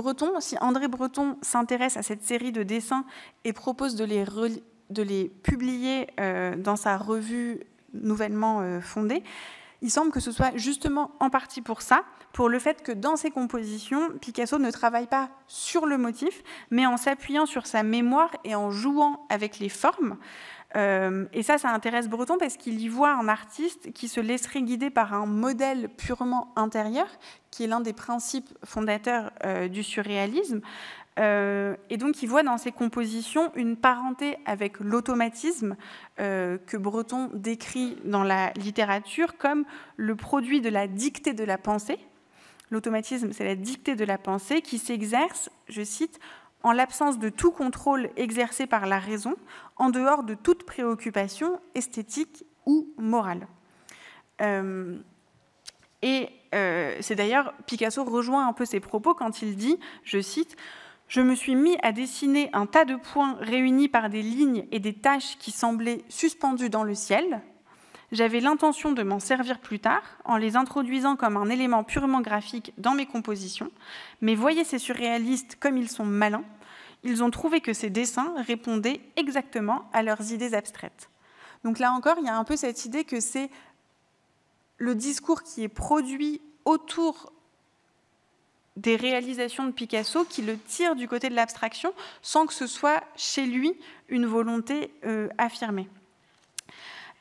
André Breton s'intéresse à cette série de dessins et propose de les publier dans sa revue nouvellement fondée, il semble que ce soit justement en partie pour ça, pour le fait que dans ses compositions, Picasso ne travaille pas sur le motif, mais en s'appuyant sur sa mémoire et en jouant avec les formes. Et ça intéresse Breton parce qu'il y voit un artiste qui se laisserait guider par un modèle purement intérieur, qui est l'un des principes fondateurs du surréalisme. Et donc, il voit dans ses compositions une parenté avec l'automatisme que Breton décrit dans la littérature comme le produit de la dictée de la pensée. L'automatisme, c'est la dictée de la pensée qui s'exerce, je cite, « en l'absence de tout contrôle exercé par la raison, en dehors de toute préoccupation esthétique ou morale ». C'est d'ailleurs, Picasso rejoint un peu ses propos quand il dit, je cite, « Je me suis mis à dessiner un tas de points réunis par des lignes et des taches qui semblaient suspendues dans le ciel. J'avais l'intention de m'en servir plus tard, en les introduisant comme un élément purement graphique dans mes compositions, mais voyez ces surréalistes comme ils sont malins, ils ont trouvé que ces dessins répondaient exactement à leurs idées abstraites. » Donc là encore, il y a un peu cette idée que c'est le discours qui est produit autour des réalisations de Picasso qui le tire du côté de l'abstraction sans que ce soit chez lui une volonté affirmée.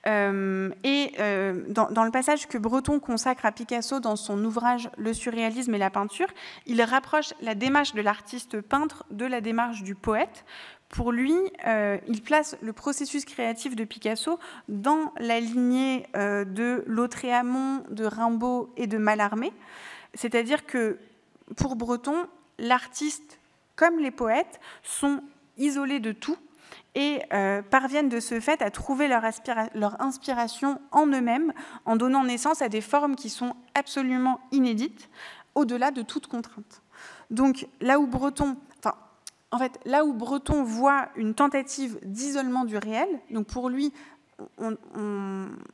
Dans le passage que Breton consacre à Picasso dans son ouvrage « Le surréalisme et la peinture », il rapproche la démarche de l'artiste peintre de la démarche du poète. Pour lui, il place le processus créatif de Picasso dans la lignée de Lautréamont, de Rimbaud et de Mallarmé. C'est-à-dire que, pour Breton, l'artiste, comme les poètes, sont isolés de tout et parviennent de ce fait à trouver leur inspiration en eux-mêmes, en donnant naissance à des formes qui sont absolument inédites, au-delà de toute contrainte. Donc, là où Breton voit une tentative d'isolement du réel, donc pour lui,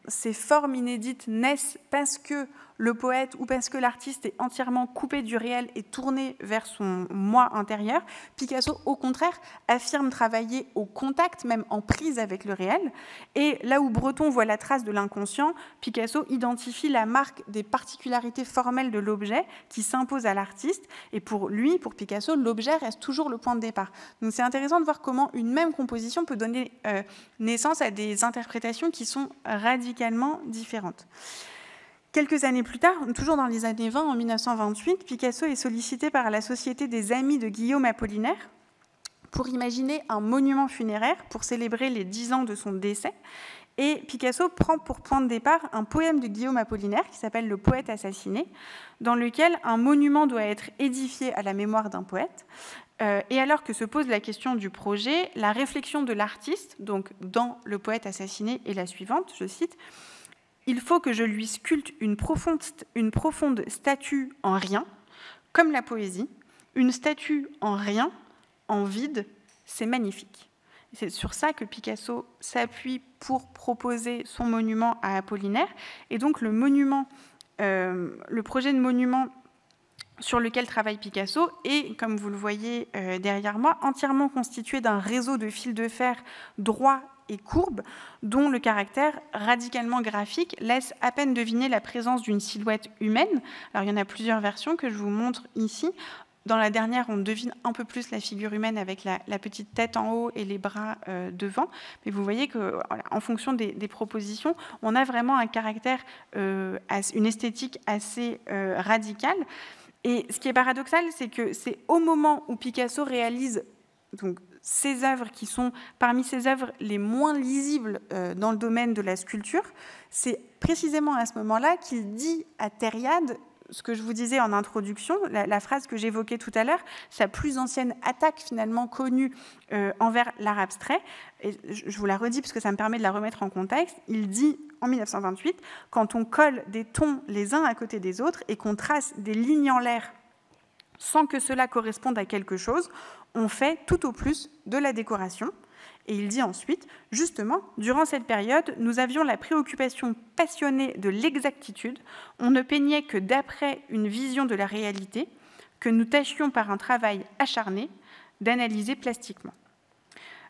ces formes inédites naissent parce que le poète ou parce que l'artiste est entièrement coupé du réel et tourné vers son moi intérieur. Picasso, au contraire, affirme travailler au contact, même en prise avec le réel. Et là où Breton voit la trace de l'inconscient, Picasso identifie la marque des particularités formelles de l'objet qui s'impose à l'artiste. Et pour lui, pour Picasso, l'objet reste toujours le point de départ. Donc c'est intéressant de voir comment une même composition peut donner naissance à des interprétations qui sont radicalement différentes. Quelques années plus tard, toujours dans les années 20, en 1928, Picasso est sollicité par la Société des Amis de Guillaume Apollinaire pour imaginer un monument funéraire pour célébrer les 10 ans de son décès. Et Picasso prend pour point de départ un poème de Guillaume Apollinaire qui s'appelle « Le poète assassiné », dans lequel un monument doit être édifié à la mémoire d'un poète. Et alors que se pose la question du projet, la réflexion de l'artiste, donc dans « Le poète assassiné » est la suivante, je cite, « Il faut que je lui sculpte une profonde statue en rien, Comme la poésie, une statue en rien, en vide, c'est magnifique. C'est sur ça que Picasso s'appuie pour proposer son monument à Apollinaire. Et donc le projet de monument sur lequel travaille Picasso est, comme vous le voyez derrière moi, entièrement constitué d'un réseau de fils de fer droits et courbes, dont le caractère radicalement graphique laisse à peine deviner la présence d'une silhouette humaine. Alors, il y en a plusieurs versions que je vous montre ici. Dans la dernière, on devine un peu plus la figure humaine avec la petite tête en haut et les bras devant. Mais vous voyez que, voilà, en fonction des propositions, on a vraiment un caractère, une esthétique assez radicale. Et ce qui est paradoxal, c'est que c'est au moment où Picasso réalise donc, ces œuvres qui sont parmi ses œuvres les moins lisibles dans le domaine de la sculpture, c'est précisément à ce moment-là qu'il dit à Thériade ce que je vous disais en introduction, la phrase que j'évoquais tout à l'heure, sa plus ancienne attaque finalement connue envers l'art abstrait. Et je vous la redis parce que ça me permet de la remettre en contexte. Il dit en 1928, quand on colle des tons les uns à côté des autres et qu'on trace des lignes en l'air sans que cela corresponde à quelque chose, on fait tout au plus de la décoration. Et il dit ensuite, justement, durant cette période, nous avions la préoccupation passionnée de l'exactitude, on ne peignait que d'après une vision de la réalité, que nous tâchions par un travail acharné d'analyser plastiquement.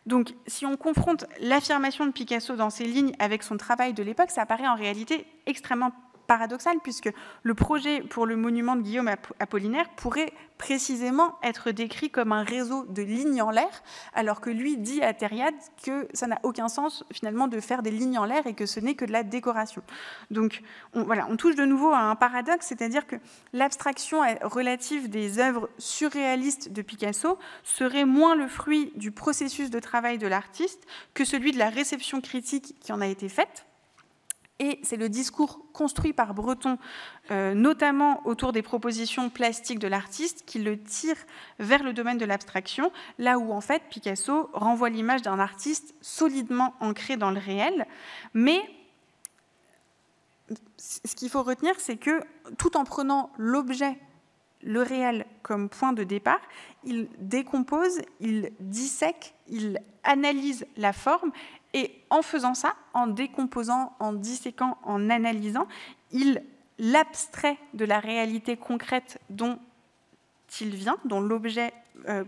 Donc, si on confronte l'affirmation de Picasso dans ces lignes avec son travail de l'époque, ça paraît en réalité extrêmement paradoxal, puisque le projet pour le monument de Guillaume Apollinaire pourrait précisément être décrit comme un réseau de lignes en l'air, alors que lui dit à Thériade que ça n'a aucun sens finalement de faire des lignes en l'air et que ce n'est que de la décoration. Donc on touche de nouveau à un paradoxe, c'est-à-dire que l'abstraction relative des œuvres surréalistes de Picasso serait moins le fruit du processus de travail de l'artiste que celui de la réception critique qui en a été faite. Et c'est le discours construit par Breton, notamment autour des propositions plastiques de l'artiste, qui le tire vers le domaine de l'abstraction, là où en fait Picasso renvoie l'image d'un artiste solidement ancré dans le réel. Mais ce qu'il faut retenir, c'est que tout en prenant l'objet, le réel, comme point de départ, il décompose, il dissèque, il analyse la forme. Et en faisant ça, en décomposant, en disséquant, en analysant, il l'abstrait de la réalité concrète dont il vient, dont l'objet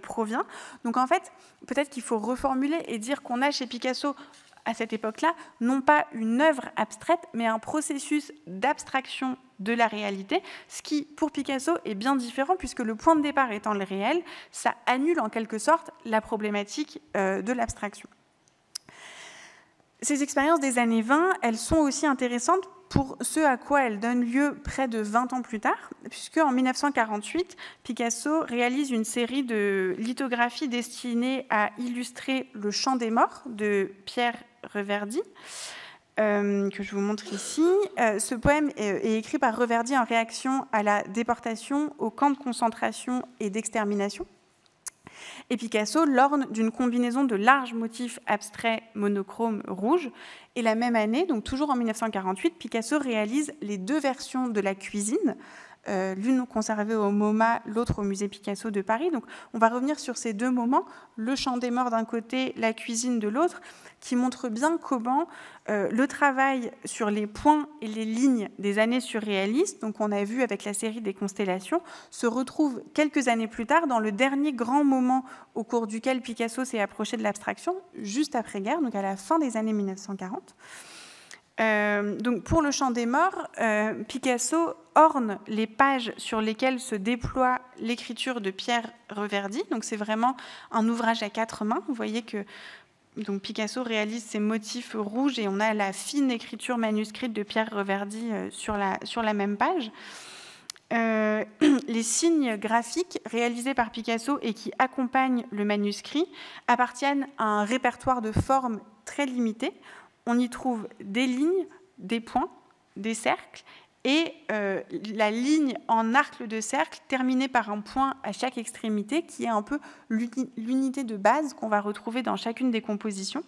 provient. Donc en fait, peut-être qu'il faut reformuler et dire qu'on a chez Picasso, à cette époque-là, non pas une œuvre abstraite, mais un processus d'abstraction de la réalité, ce qui, pour Picasso, est bien différent, puisque le point de départ étant le réel, ça annule en quelque sorte la problématique de l'abstraction. Ces expériences des années 20, elles sont aussi intéressantes pour ce à quoi elles donnent lieu près de 20 ans plus tard, puisque en 1948, Picasso réalise une série de lithographies destinées à illustrer Le Chant des morts de Pierre Reverdy, que je vous montre ici. Ce poème est écrit par Reverdy en réaction à la déportation aux camps de concentration et d'extermination. Et Picasso l'orne d'une combinaison de larges motifs abstraits monochromes rouges. Et la même année, donc toujours en 1948, Picasso réalise les deux versions de la cuisine, l'une conservée au MoMA, l'autre au musée Picasso de Paris. Donc on va revenir sur ces deux moments, le Chant des morts d'un côté, la cuisine de l'autre, qui montrent bien comment le travail sur les points et les lignes des années surréalistes, donc on a vu avec la série des constellations, se retrouve quelques années plus tard dans le dernier grand moment au cours duquel Picasso s'est approché de l'abstraction, juste après-guerre, donc à la fin des années 1940. Donc pour le Chant des morts, Picasso orne les pages sur lesquelles se déploie l'écriture de Pierre Reverdy. Donc c'est vraiment un ouvrage à quatre mains. Vous voyez que donc Picasso réalise ces motifs rouges et on a la fine écriture manuscrite de Pierre Reverdy sur la même page. Les signes graphiques réalisés par Picasso et qui accompagnent le manuscrit appartiennent à un répertoire de formes très limité. On y trouve des lignes, des points, des cercles et la ligne en arc de cercle terminée par un point à chaque extrémité qui est un peu l'unité de base qu'on va retrouver dans chacune des compositions.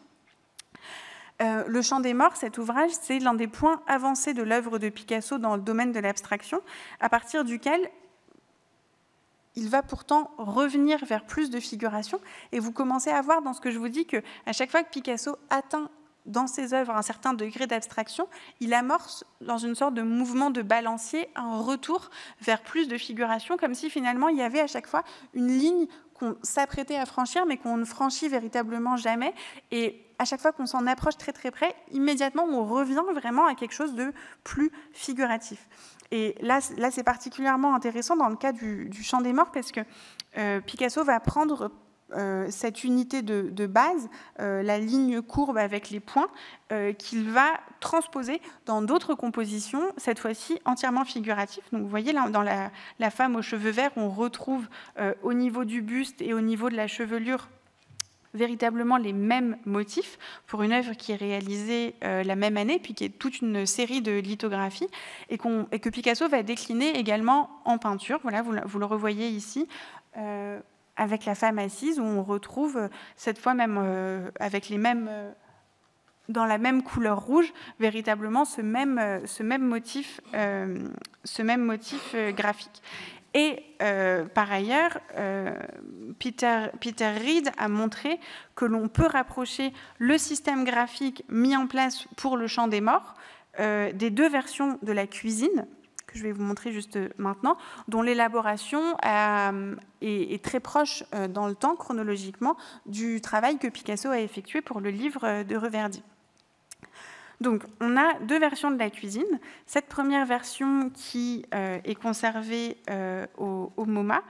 Le Chant des morts, cet ouvrage, c'est l'un des points avancés de l'œuvre de Picasso dans le domaine de l'abstraction, à partir duquel il va pourtant revenir vers plus de figuration. Et vous commencez à voir dans ce que je vous dis qu'à chaque fois que Picasso atteint dans ses œuvres un certain degré d'abstraction, il amorce dans une sorte de mouvement de balancier un retour vers plus de figuration, comme si finalement il y avait à chaque fois une ligne qu'on s'apprêtait à franchir, mais qu'on ne franchit véritablement jamais. Et à chaque fois qu'on s'en approche très très près, immédiatement on revient vraiment à quelque chose de plus figuratif. Et là c'est particulièrement intéressant dans le cas du Chant des Morts, parce que Picasso va prendre cette unité de base, la ligne courbe avec les points, qu'il va transposer dans d'autres compositions, cette fois-ci entièrement figuratives. Donc vous voyez là, dans la femme aux cheveux verts, on retrouve au niveau du buste et au niveau de la chevelure véritablement les mêmes motifs pour une œuvre qui est réalisée la même année, puis qui est toute une série de lithographies, et que Picasso va décliner également en peinture. Voilà, vous le revoyez ici, avec la femme assise, où on retrouve cette fois même avec les mêmes, dans la même couleur rouge, véritablement ce même motif graphique. Et par ailleurs, Peter Reed a montré que l'on peut rapprocher le système graphique mis en place pour le Chant des Morts des deux versions de la cuisine, que je vais vous montrer juste maintenant, dont l'élaboration est très proche dans le temps, chronologiquement, du travail que Picasso a effectué pour le livre de Reverdy. Donc, on a deux versions de la cuisine. Cette première version qui est conservée au MoMA.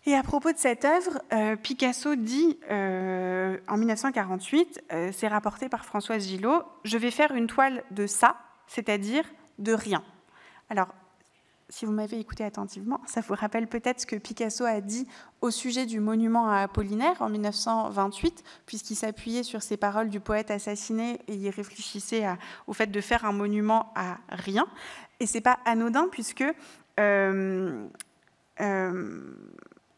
Et à propos de cette œuvre, Picasso dit en 1948, c'est rapporté par Françoise Gillot, « Je vais faire une toile de ça, c'est-à-dire de rien ». Alors, si vous m'avez écouté attentivement, ça vous rappelle peut-être ce que Picasso a dit au sujet du monument à Apollinaire en 1928, puisqu'il s'appuyait sur ces paroles du poète assassiné et il réfléchissait au fait de faire un monument à rien. Et ce n'est pas anodin, puisque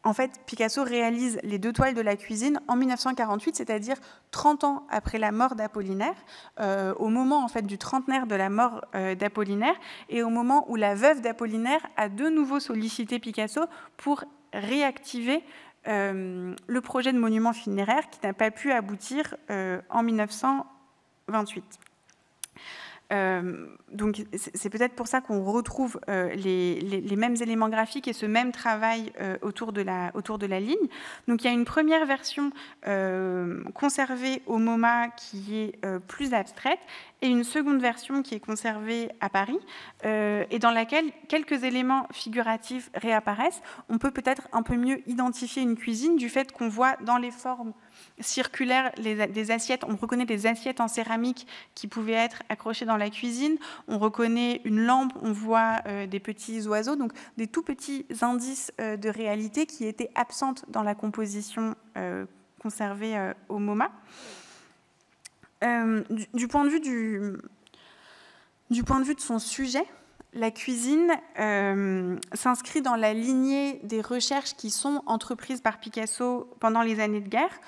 en fait, Picasso réalise les deux toiles de la cuisine en 1948, c'est-à-dire 30 ans après la mort d'Apollinaire, au moment en fait, du trentenaire de la mort d'Apollinaire, et au moment où la veuve d'Apollinaire a de nouveau sollicité Picasso pour réactiver le projet de monument funéraire qui n'a pas pu aboutir en 1928. Donc c'est peut-être pour ça qu'on retrouve les mêmes éléments graphiques et ce même travail autour de la ligne. Donc il y a une première version conservée au MoMA qui est plus abstraite et une seconde version qui est conservée à Paris et dans laquelle quelques éléments figuratifs réapparaissent. On peut peut-être un peu mieux identifier une cuisine du fait qu'on voit dans les formes circulaires des assiettes. On reconnaît des assiettes en céramique qui pouvaient être accrochées dans la cuisine. On reconnaît une lampe, on voit des petits oiseaux, donc des tout petits indices de réalité qui étaient absentes dans la composition conservée au MoMA. Du point de vue de son sujet, la cuisine s'inscrit dans la lignée des recherches qui sont entreprises par Picasso pendant les années de guerre,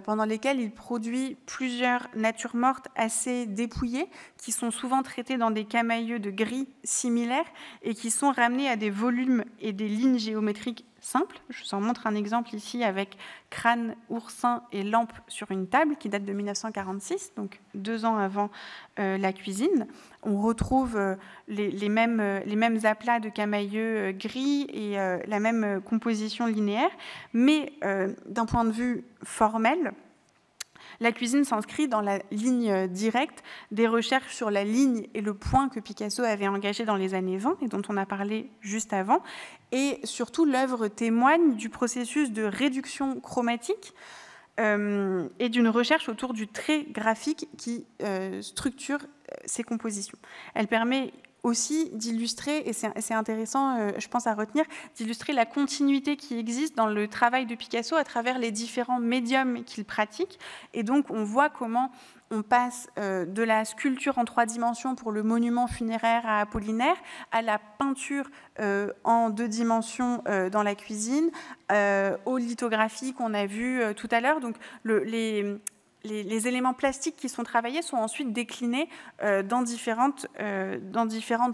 pendant lesquelles il produit plusieurs natures mortes assez dépouillées, qui sont souvent traitées dans des camaïeux de gris similaires et qui sont ramenées à des volumes et des lignes géométriques simples. Je vous en montre un exemple ici avec crâne, oursin et lampe sur une table qui date de 1946, donc 2 ans avant la cuisine. On retrouve les mêmes aplats de camaïeux gris et la même composition linéaire, mais d'un point de vue formel, la cuisine s'inscrit dans la ligne directe des recherches sur la ligne et le point que Picasso avait engagé dans les années 20 et dont on a parlé juste avant. Et surtout, l'œuvre témoigne du processus de réduction chromatique et d'une recherche autour du trait graphique qui structure ces compositions. Elle permet aussi d'illustrer, et c'est intéressant, je pense, à retenir, d'illustrer la continuité qui existe dans le travail de Picasso à travers les différents médiums qu'il pratique. Et donc, on voit comment on passe de la sculpture en 3 dimensions pour le monument funéraire à Apollinaire à la peinture en 2 dimensions dans la cuisine, aux lithographies qu'on a vues tout à l'heure. Donc, les éléments plastiques qui sont travaillés sont ensuite déclinés dans différentes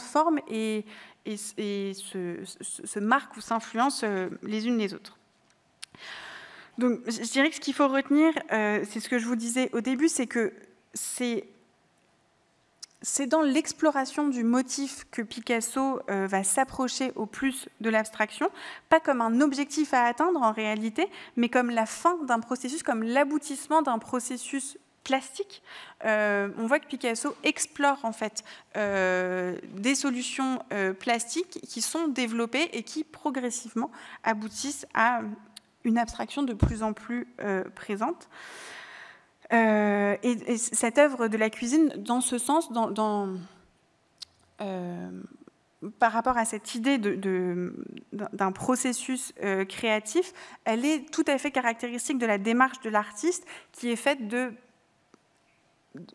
formes et se marquent ou s'influencent les unes les autres. Donc, je dirais que ce qu'il faut retenir, c'est ce que je vous disais au début, c'est que c'est dans l'exploration du motif que Picasso va s'approcher au plus de l'abstraction, pas comme un objectif à atteindre en réalité, mais comme la fin d'un processus, comme l'aboutissement d'un processus plastique. On voit que Picasso explore en fait des solutions plastiques qui sont développées et qui progressivement aboutissent à une abstraction de plus en plus présente. Et cette œuvre de la cuisine, dans ce sens, par rapport à cette idée d'un processus créatif, elle est tout à fait caractéristique de la démarche de l'artiste qui est faite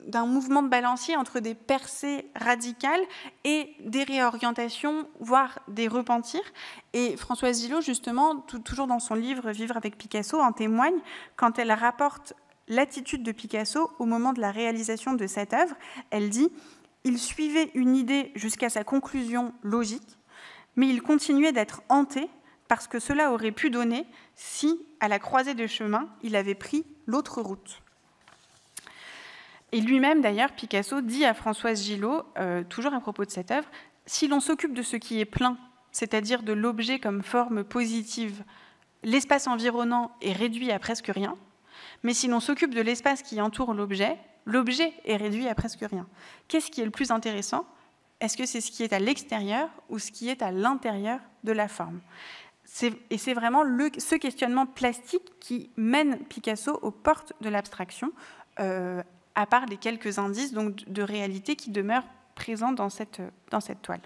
d'un mouvement de balancier entre des percées radicales et des réorientations, voire des repentirs. Et Françoise Gillot, justement, toujours dans son livre « Vivre avec Picasso », en témoigne quand elle rapporte l'attitude de Picasso au moment de la réalisation de cette œuvre. Elle dit « Il suivait une idée jusqu'à sa conclusion logique, mais il continuait d'être hanté parce que cela aurait pu donner si, à la croisée de chemin, il avait pris l'autre route. » Et lui-même, d'ailleurs, Picasso dit à Françoise Gillot, toujours à propos de cette œuvre, « Si l'on s'occupe de ce qui est plein, c'est-à-dire de l'objet comme forme positive, l'espace environnant est réduit à presque rien. Mais si l'on s'occupe de l'espace qui entoure l'objet, l'objet est réduit à presque rien. Qu'est-ce qui est le plus intéressant? Est-ce que c'est ce qui est à l'extérieur ou ce qui est à l'intérieur de la forme? Et c'est vraiment ce questionnement plastique qui mène Picasso aux portes de l'abstraction, à part les quelques indices donc, de réalité qui demeurent présents dans cette toile.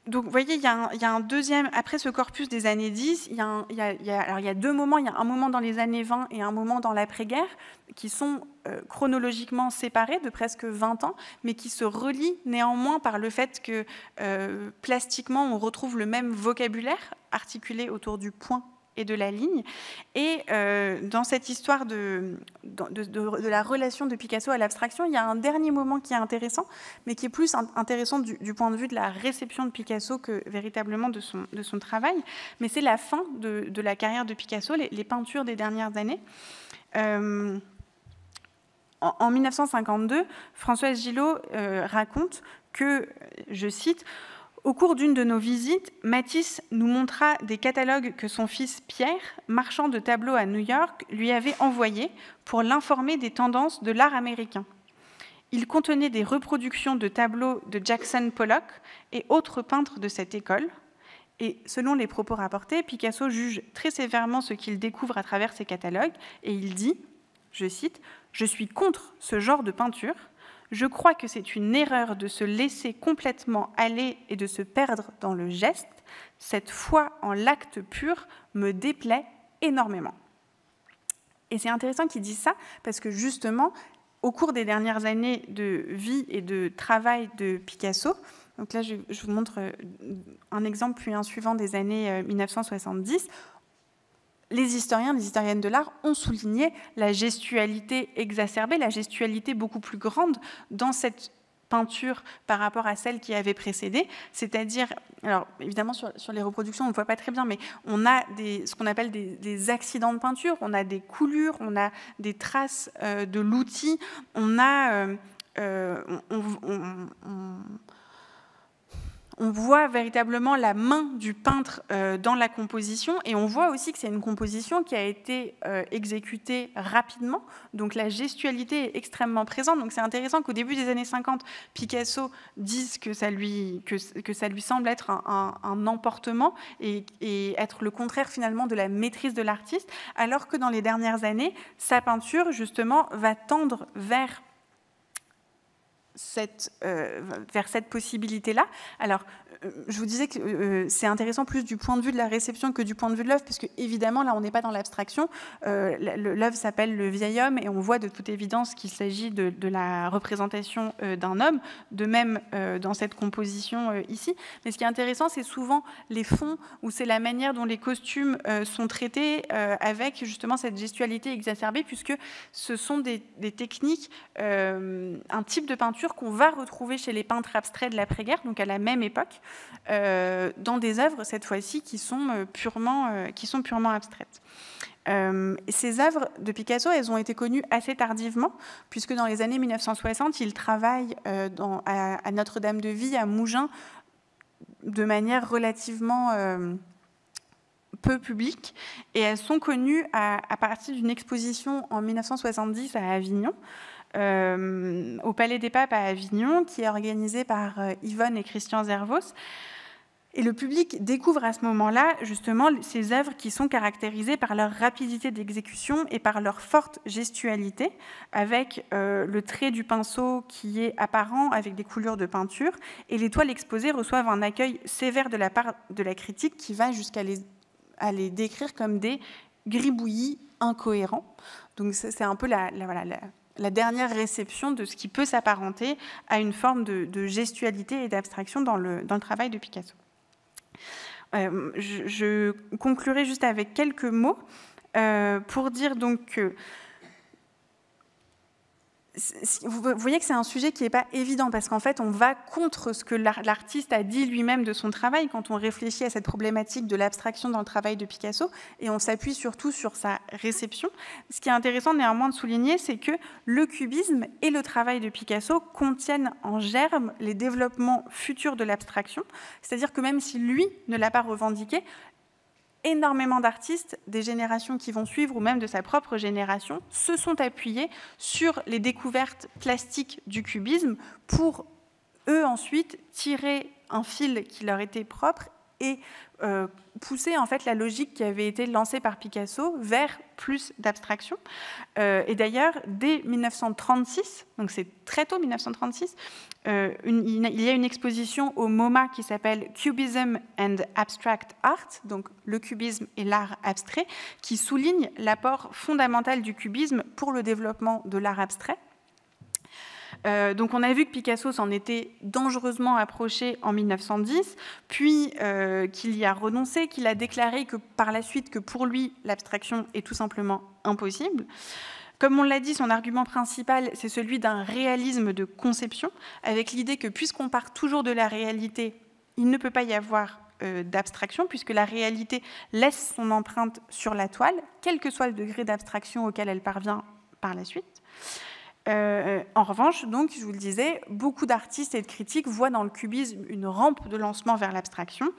Donc, vous voyez, il y a un deuxième, après ce corpus des années 10, il y a deux moments. Il y a un moment dans les années 20 et un moment dans l'après-guerre qui sont chronologiquement séparés de presque 20 ans, mais qui se relient néanmoins par le fait que plastiquement, on retrouve le même vocabulaire articulé autour du point et de la ligne. Et dans cette histoire de la relation de Picasso à l'abstraction, il y a un dernier moment qui est intéressant, mais qui est plus intéressant du point de vue de la réception de Picasso que véritablement de son travail. Mais c'est la fin de la carrière de Picasso, les peintures des dernières années. En 1952, Françoise Gillot raconte que, je cite, « Au cours d'une de nos visites, Matisse nous montra des catalogues que son fils Pierre, marchand de tableaux à New York, lui avait envoyés pour l'informer des tendances de l'art américain. Ils contenaient des reproductions de tableaux de Jackson Pollock et autres peintres de cette école. Et selon les propos rapportés, Picasso juge très sévèrement ce qu'il découvre à travers ces catalogues et il dit, je cite, « Je suis contre ce genre de peinture. Je crois que c'est une erreur de se laisser complètement aller et de se perdre dans le geste. Cette foi en l'acte pur me déplaît énormément. » Et c'est intéressant qu'il dise ça parce que justement, au cours des dernières années de vie et de travail de Picasso, donc là je vous montre un exemple puis un suivant des années 1970, les historiens, les historiennes de l'art ont souligné la gestualité exacerbée, la gestualité beaucoup plus grande dans cette peinture par rapport à celle qui avait précédé, c'est-à-dire, alors évidemment sur les reproductions on ne voit pas très bien, mais on a ce qu'on appelle des accidents de peinture, on a des coulures, on a des traces de l'outil, on a... On voit véritablement la main du peintre dans la composition et on voit aussi que c'est une composition qui a été exécutée rapidement, donc la gestualité est extrêmement présente. Donc c'est intéressant qu'au début des années 50, Picasso dise que ça lui semble être un emportement et être le contraire finalement de la maîtrise de l'artiste, alors que dans les dernières années, sa peinture justement va tendre vers cette possibilité-là. Alors, je vous disais que c'est intéressant plus du point de vue de la réception que du point de vue de l'œuvre, puisque évidemment, là, on n'est pas dans l'abstraction. L'œuvre s'appelle Le vieil homme, et on voit de toute évidence qu'il s'agit de la représentation d'un homme, de même dans cette composition ici. Mais ce qui est intéressant, c'est souvent les fonds, ou c'est la manière dont les costumes sont traités avec justement cette gestualité exacerbée, puisque ce sont des techniques, un type de peinture qu'on va retrouver chez les peintres abstraits de l'après-guerre, donc à la même époque, dans des œuvres, cette fois-ci, qui sont purement abstraites. Ces œuvres de Picasso, elles ont été connues assez tardivement, puisque dans les années 1960, il travaille à Notre-Dame-de-Vie, à Mougins, de manière relativement peu publique, et elles sont connues à partir d'une exposition en 1970 à Avignon, au Palais des Papes à Avignon, qui est organisée par Yvonne et Christian Zervos. Et le public découvre à ce moment-là, justement, ces œuvres qui sont caractérisées par leur rapidité d'exécution et par leur forte gestualité, avec le trait du pinceau qui est apparent, avec des coulures de peinture. Et les toiles exposées reçoivent un accueil sévère de la part de la critique qui va jusqu'à les décrire comme des gribouillis incohérents. Donc c'est un peu la dernière réception de ce qui peut s'apparenter à une forme de gestualité et d'abstraction dans le travail de Picasso. Je conclurai juste avec quelques mots pour dire donc que vous voyez que c'est un sujet qui n'est pas évident, parce qu'en fait, on va contre ce que l'artiste a dit lui-même de son travail quand on réfléchit à cette problématique de l'abstraction dans le travail de Picasso, et on s'appuie surtout sur sa réception. Ce qui est intéressant néanmoins de souligner, c'est que le cubisme et le travail de Picasso contiennent en germe les développements futurs de l'abstraction, c'est-à-dire que même si lui ne l'a pas revendiqué, énormément d'artistes des générations qui vont suivre, ou même de sa propre génération, se sont appuyés sur les découvertes plastiques du cubisme pour, eux, ensuite, tirer un fil qui leur était propre et pousser en fait la logique qui avait été lancée par Picasso vers plus d'abstraction. Et d'ailleurs, dès 1936, donc c'est très tôt, 1936, il y a une exposition au MoMA qui s'appelle Cubism and Abstract Art, donc le cubisme et l'art abstrait, qui souligne l'apport fondamental du cubisme pour le développement de l'art abstrait. Donc on a vu que Picasso s'en était dangereusement approché en 1910, puis qu'il y a renoncé, qu'il a déclaré que par la suite que pour lui l'abstraction est tout simplement impossible. Comme on l'a dit, son argument principal, c'est celui d'un réalisme de conception, avec l'idée que puisqu'on part toujours de la réalité, il ne peut pas y avoir d'abstraction, puisque la réalité laisse son empreinte sur la toile, quel que soit le degré d'abstraction auquel elle parvient par la suite. En revanche, donc, je vous le disais, beaucoup d'artistes et de critiques voient dans le cubisme une rampe de lancement vers l'abstraction.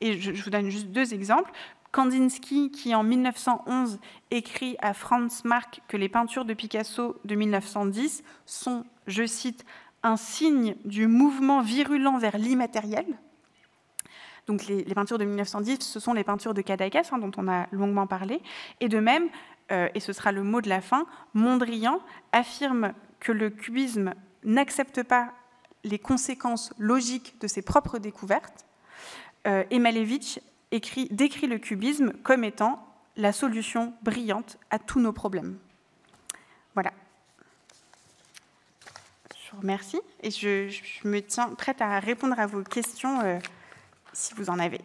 Et je vous donne juste deux exemples. Kandinsky, qui en 1911 écrit à Franz Marc que les peintures de Picasso de 1910 sont, je cite, un signe du mouvement virulent vers l'immatériel. Donc les peintures de 1910, ce sont les peintures de Cadaqués, dont on a longuement parlé. Et de même, et ce sera le mot de la fin, Mondrian affirme que le cubisme n'accepte pas les conséquences logiques de ses propres découvertes. Et Malevich décrit le cubisme comme étant la solution brillante à tous nos problèmes. Voilà. Je vous remercie et je me tiens prête à répondre à vos questions si vous en avez.